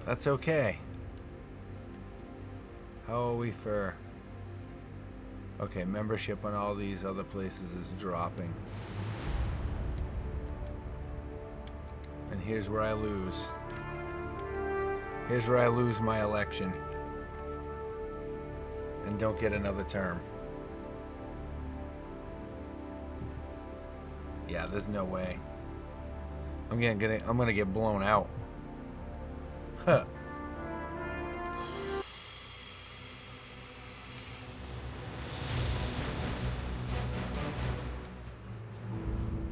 That's okay. How are we for... Okay, membership on all these other places is dropping. And here's where I lose. Here's where I lose my election. And don't get another term. Yeah, there's no way. I'm gonna get blown out. Huh.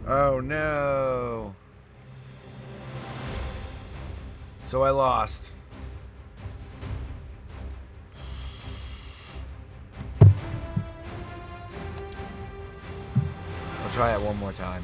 Oh no. So I lost. try it one more time.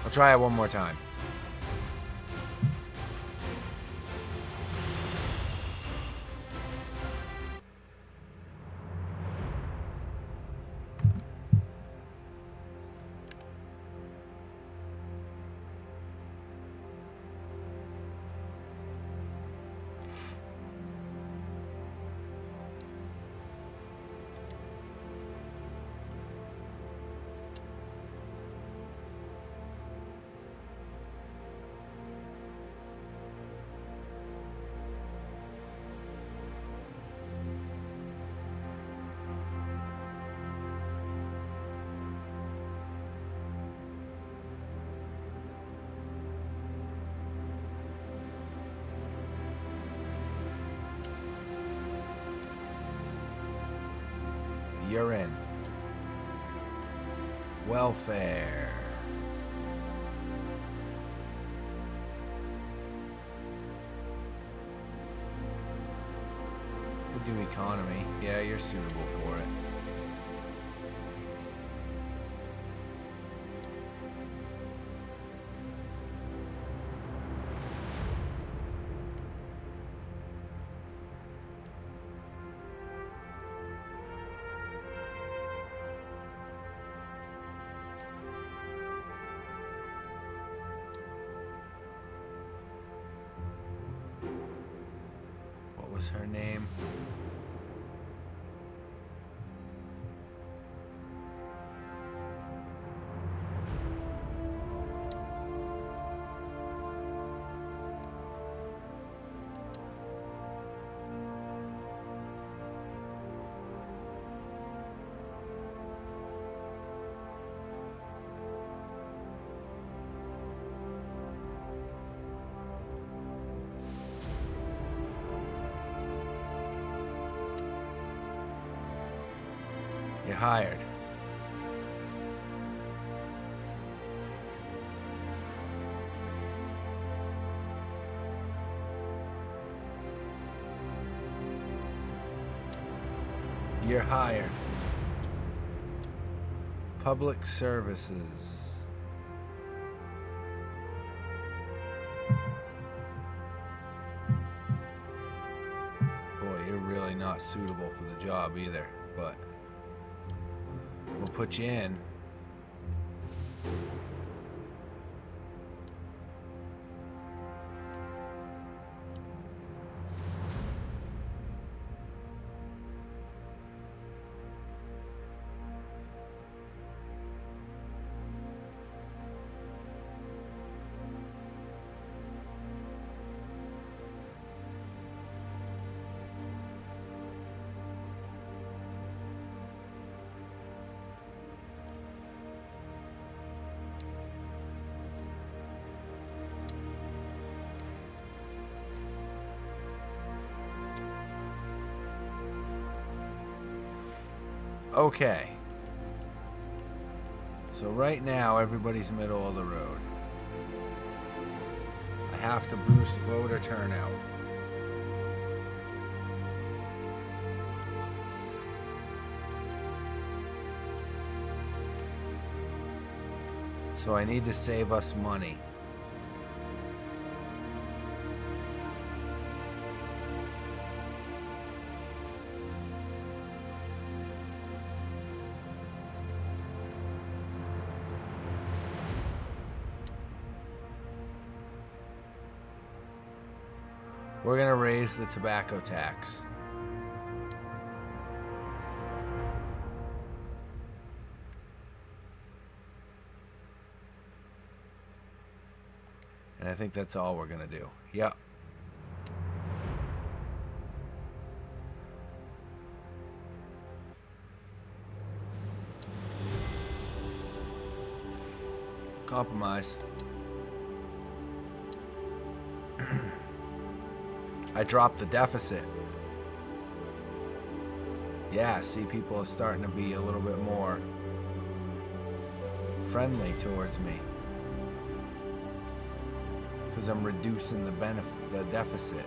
I'll try it one more time. You're in. Welfare. We'll do economy. Yeah, you're suitable for it. What was her name? You're hired. You're hired. Public services. Boy, you're really not suitable for the job either, but we'll put you in. Okay. So right now, everybody's middle of the road. I have to boost voter turnout. So I need to save us money. We're gonna raise the tobacco tax. And I think that's all we're gonna do. Yep. Compromise. I dropped the deficit. Yeah, see, people are starting to be a little bit more friendly towards me. Because I'm reducing the deficit.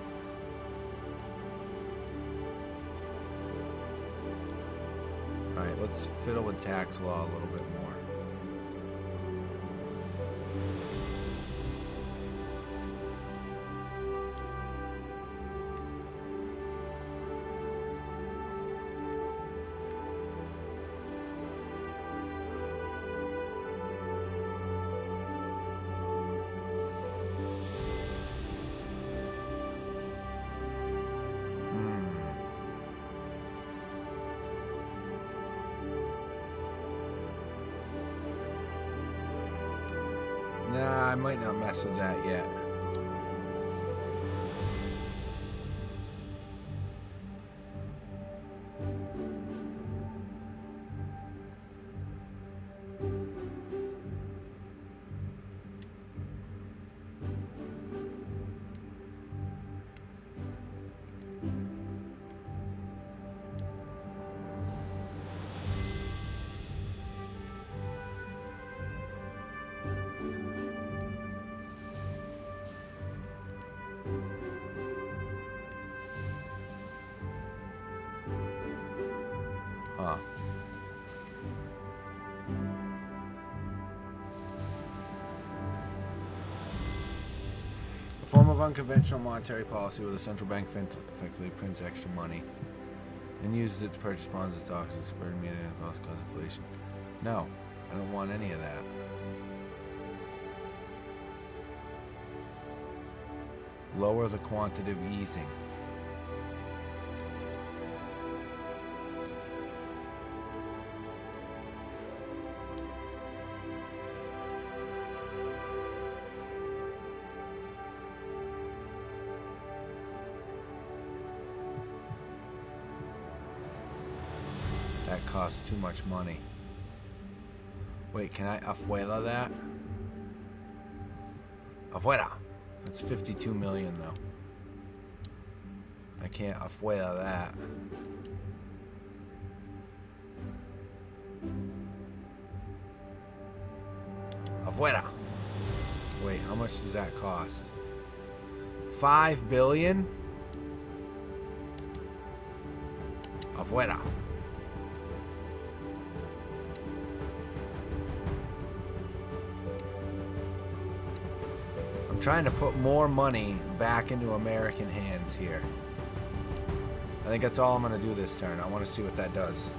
Alright, let's fiddle with tax law a little bit more. Nah, I might not mess with that yet. Huh. A form of unconventional monetary policy where the central bank effectively prints extra money and uses it to purchase bonds and stocks and spread media and cause inflation. No, I don't want any of that. Lower the quantitative easing. That costs too much money. Wait, can I afuera that? Afuera! That's 52 million though. I can't afuera that. Afuera! Wait, how much does that cost? 5 billion? Afuera. I'm trying to put more money back into American hands here. I think that's all I'm going to do this turn. I want to see what that does.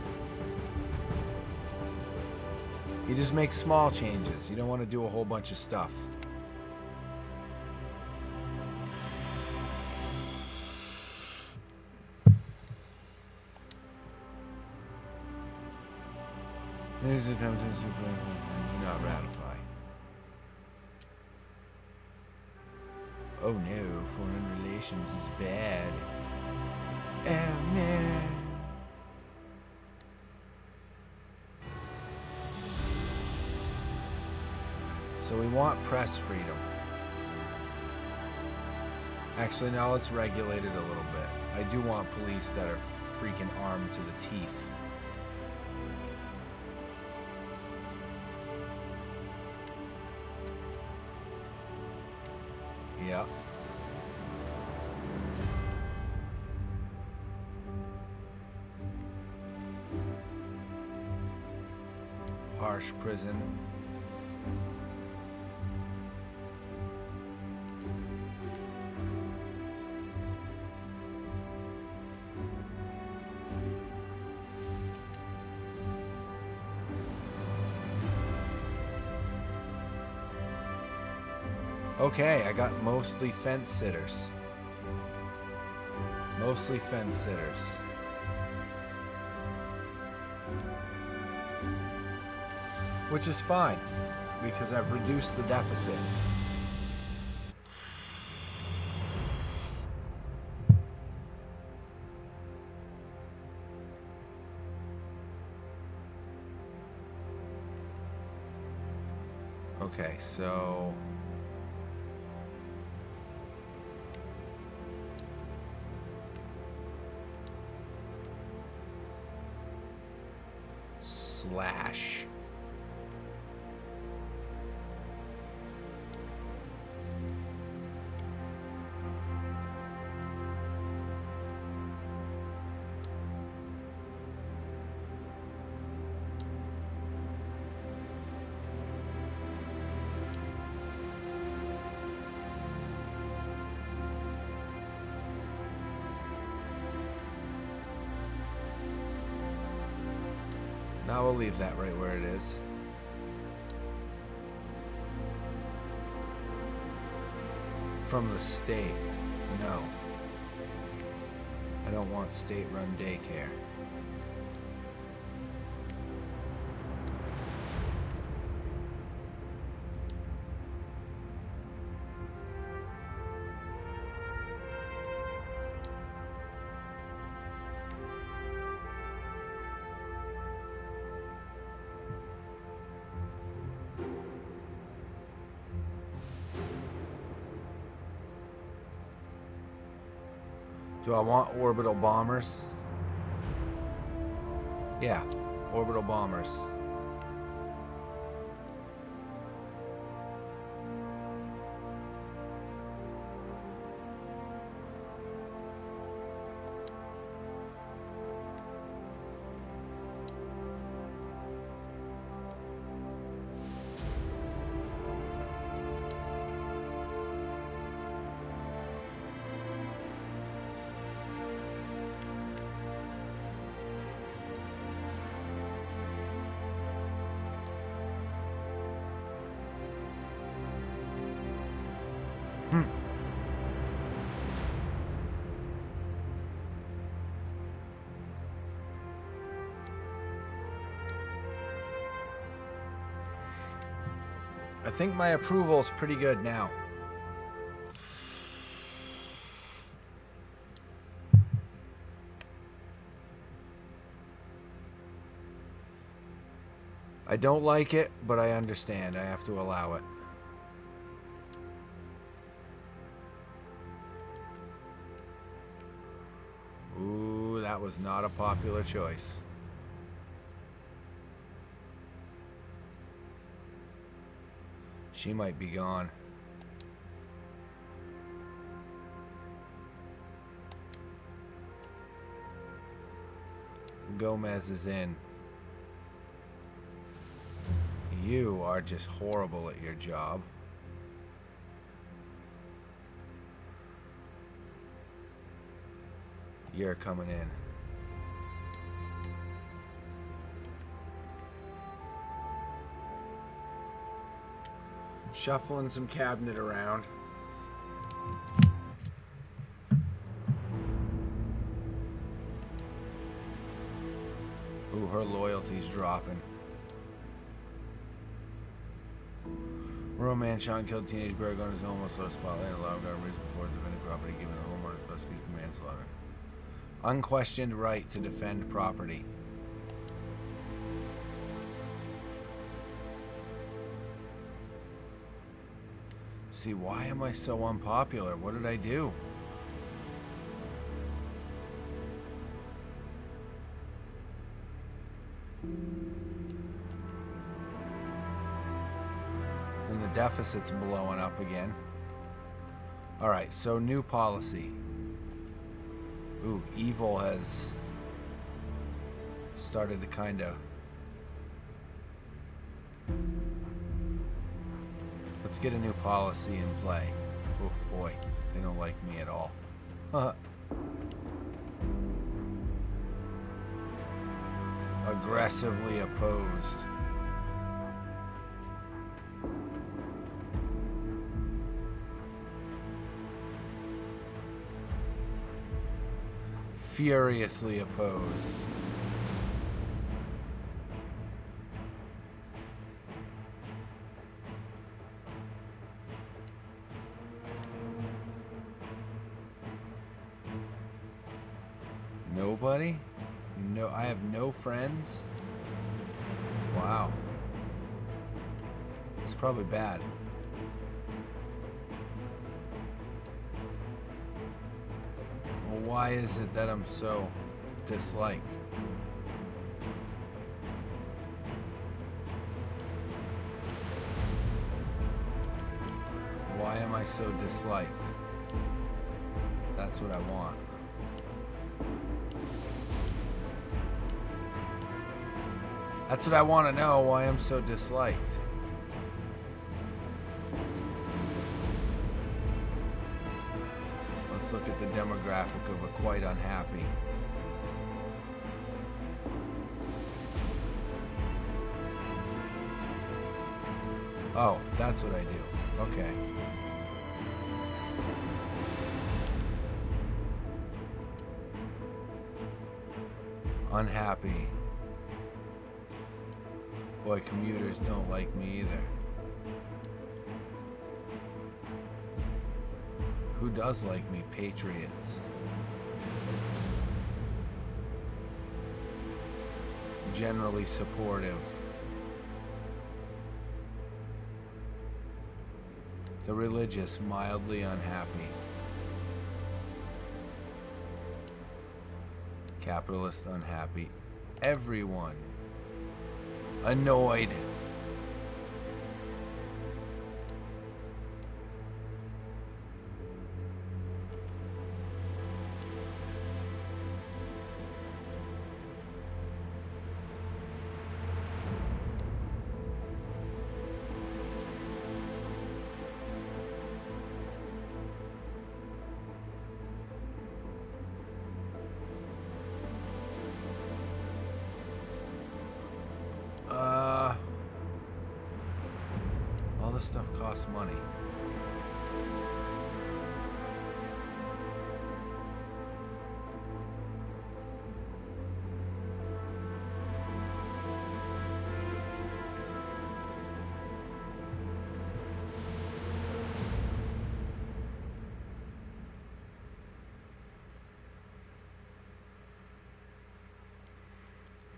You just make small changes. You don't want to do a whole bunch of stuff. Here's the comes in super. Do not ratify. Oh no, foreign relations is bad. Oh no. So we want press freedom. Actually, now let's regulate it a little bit. I do want police that are freaking armed to the teeth. Yep. Harsh prison. Okay, I got mostly fence sitters. Mostly fence sitters. Which is fine, because I've reduced the deficit. Okay, so... slash. Now we'll leave that right where it is. From the state. No. I don't want state-run daycare. Do I want orbital bombers? Yeah, orbital bombers. I think my approval's pretty good now. I don't like it, but I understand. I have to allow it. Ooh, that was not a popular choice. She might be gone. Gomez is in. You are just horrible at your job. You're coming in. Shuffling some cabinet around. Ooh, her loyalty's dropping. Romance, Sean killed teenage Berg on his home, was a spotlight and allowed guard reason before defending property, giving the homeowners prosecuted for manslaughter. Unquestioned right to defend property. See, why am I so unpopular? What did I do? And the deficit's blowing up again. Alright, so new policy. Ooh, evil has started to kind of... Let's get a new policy in play. Oof, boy, they don't like me at all. Aggressively opposed. Furiously opposed. Nobody? No, I have no friends? Wow. It's probably bad. Well, why is it that I'm so disliked? Why am I so disliked? That's what I want. That's what I want to know, why I'm so disliked. Let's look at the demographic of a quite unhappy. Oh, that's what I do. Okay. Unhappy. Boy, commuters don't like me either. Who does like me? Patriots. Generally supportive. The religious, mildly unhappy. Capitalist, unhappy. Everyone annoyed. All this stuff costs money.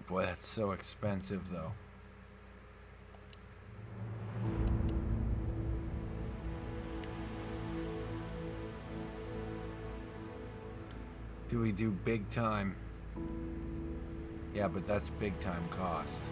Boy, that's so expensive, though. Do we do big time? Yeah, but that's big time cost.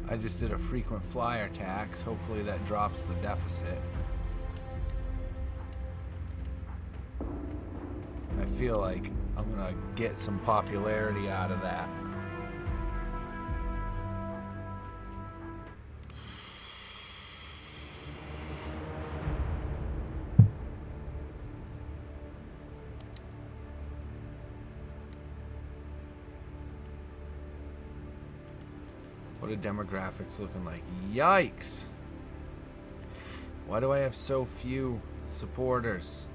I just did a frequent flyer tax. Hopefully that drops the deficit. I feel like I'm gonna get some popularity out of that. What are demographics looking like? Yikes! Why do I have so few supporters?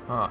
Huh.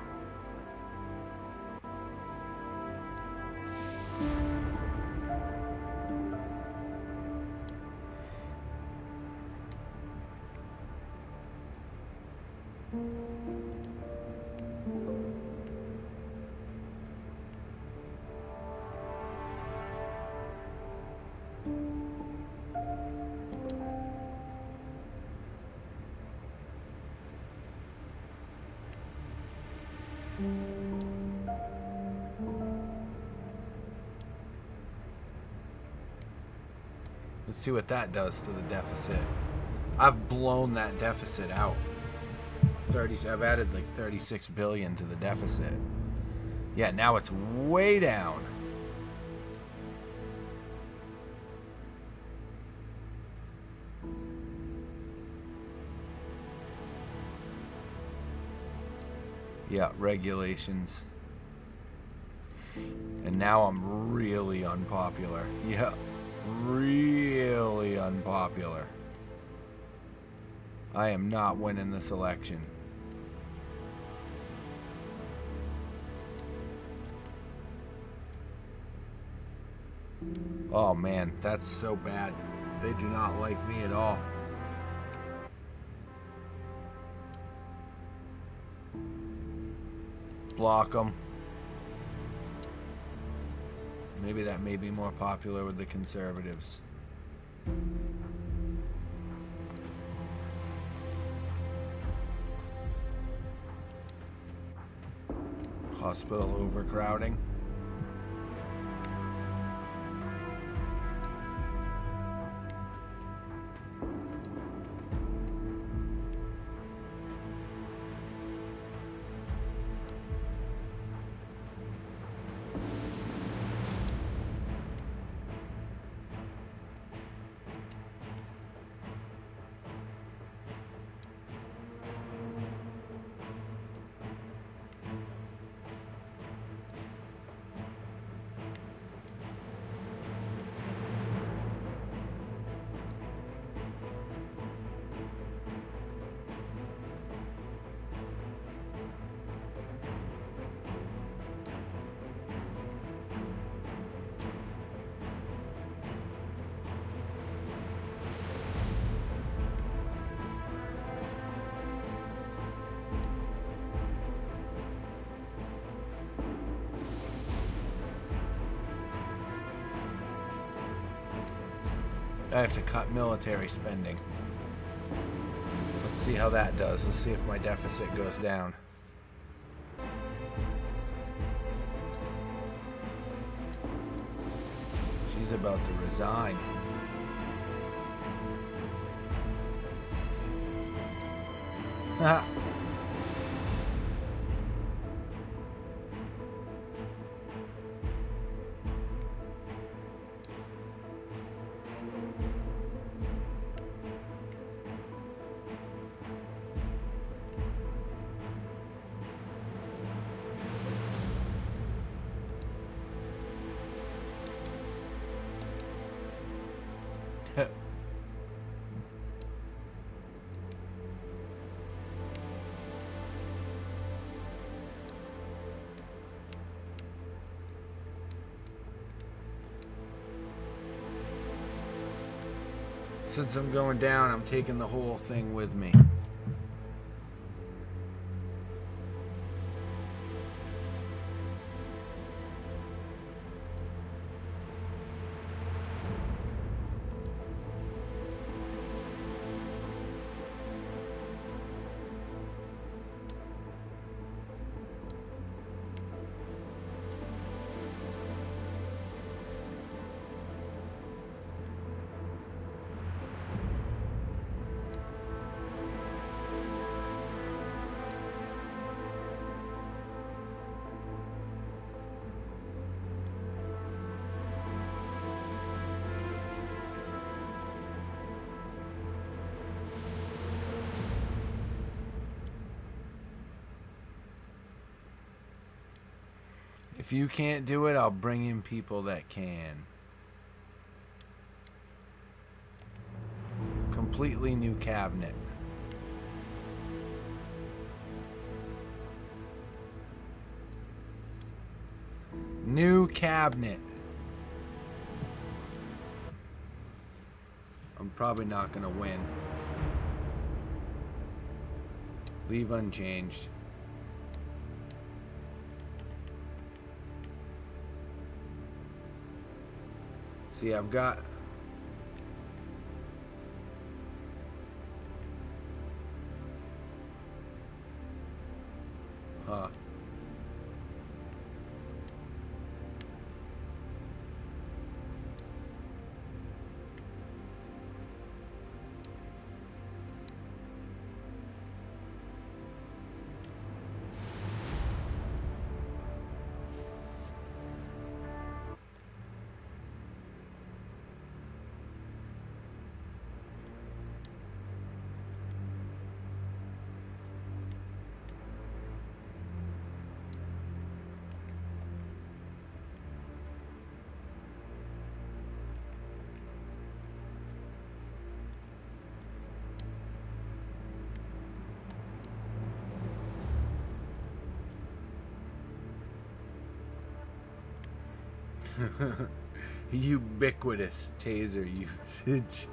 Let's see what that does to the deficit. I've blown that deficit out. I've added like 36 billion to the deficit. Yeah, now it's way down. Yeah, regulations. And now I'm really unpopular. Yeah, really unpopular. I am not winning this election. Oh man, that's so bad. They do not like me at all. Block them. Maybe that may be more popular with the conservatives. Hospital overcrowding. I have to cut military spending. Let's see how that does. Let's see if my deficit goes down. She's about to resign. Ha! Since I'm going down, I'm taking the whole thing with me. If you can't do it, I'll bring in people that can. Completely new cabinet. New cabinet. I'm probably not gonna win. Leave unchanged. See, I've got... Huh. Ubiquitous taser usage.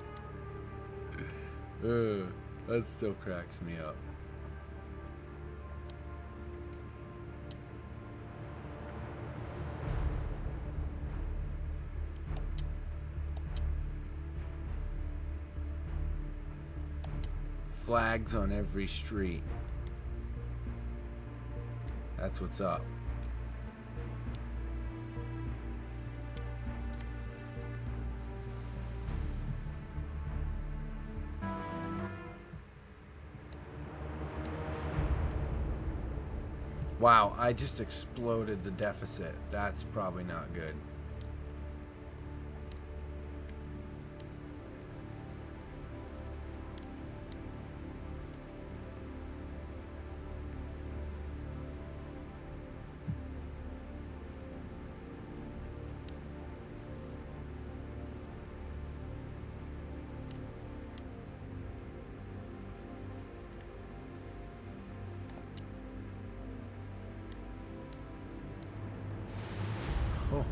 That still cracks me up. Flags on every street. That's what's up. Wow, I just exploded the deficit. That's probably not good.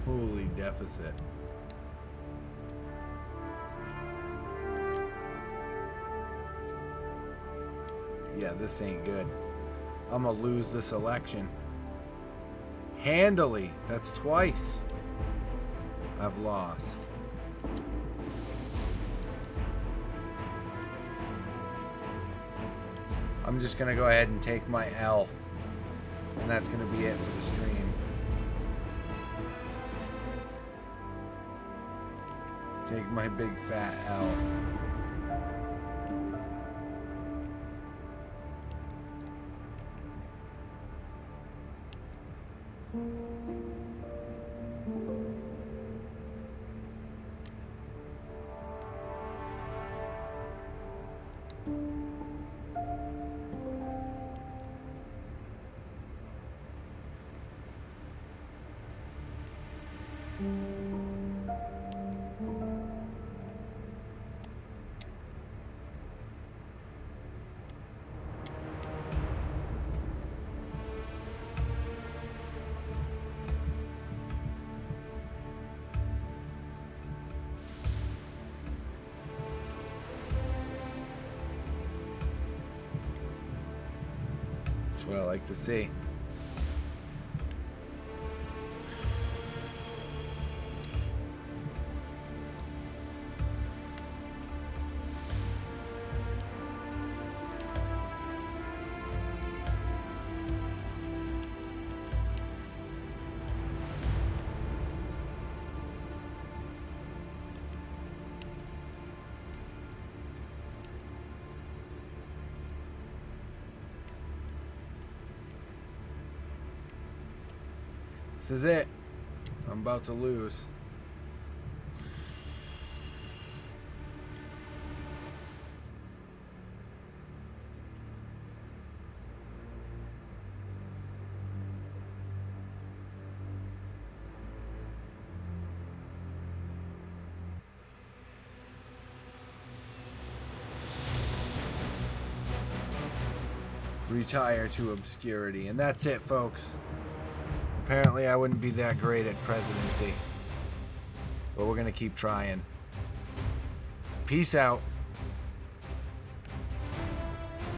Holy deficit. Yeah, this ain't good. I'm gonna lose this election. Handily. That's twice I've lost. I'm just gonna go ahead and take my L. And that's gonna be it for the stream. Take my big fat L. That's what I like to see. This is it. I'm about to lose. Retire to obscurity. And that's it, folks. Apparently I wouldn't be that great at presidency. But we're going to keep trying. Peace out.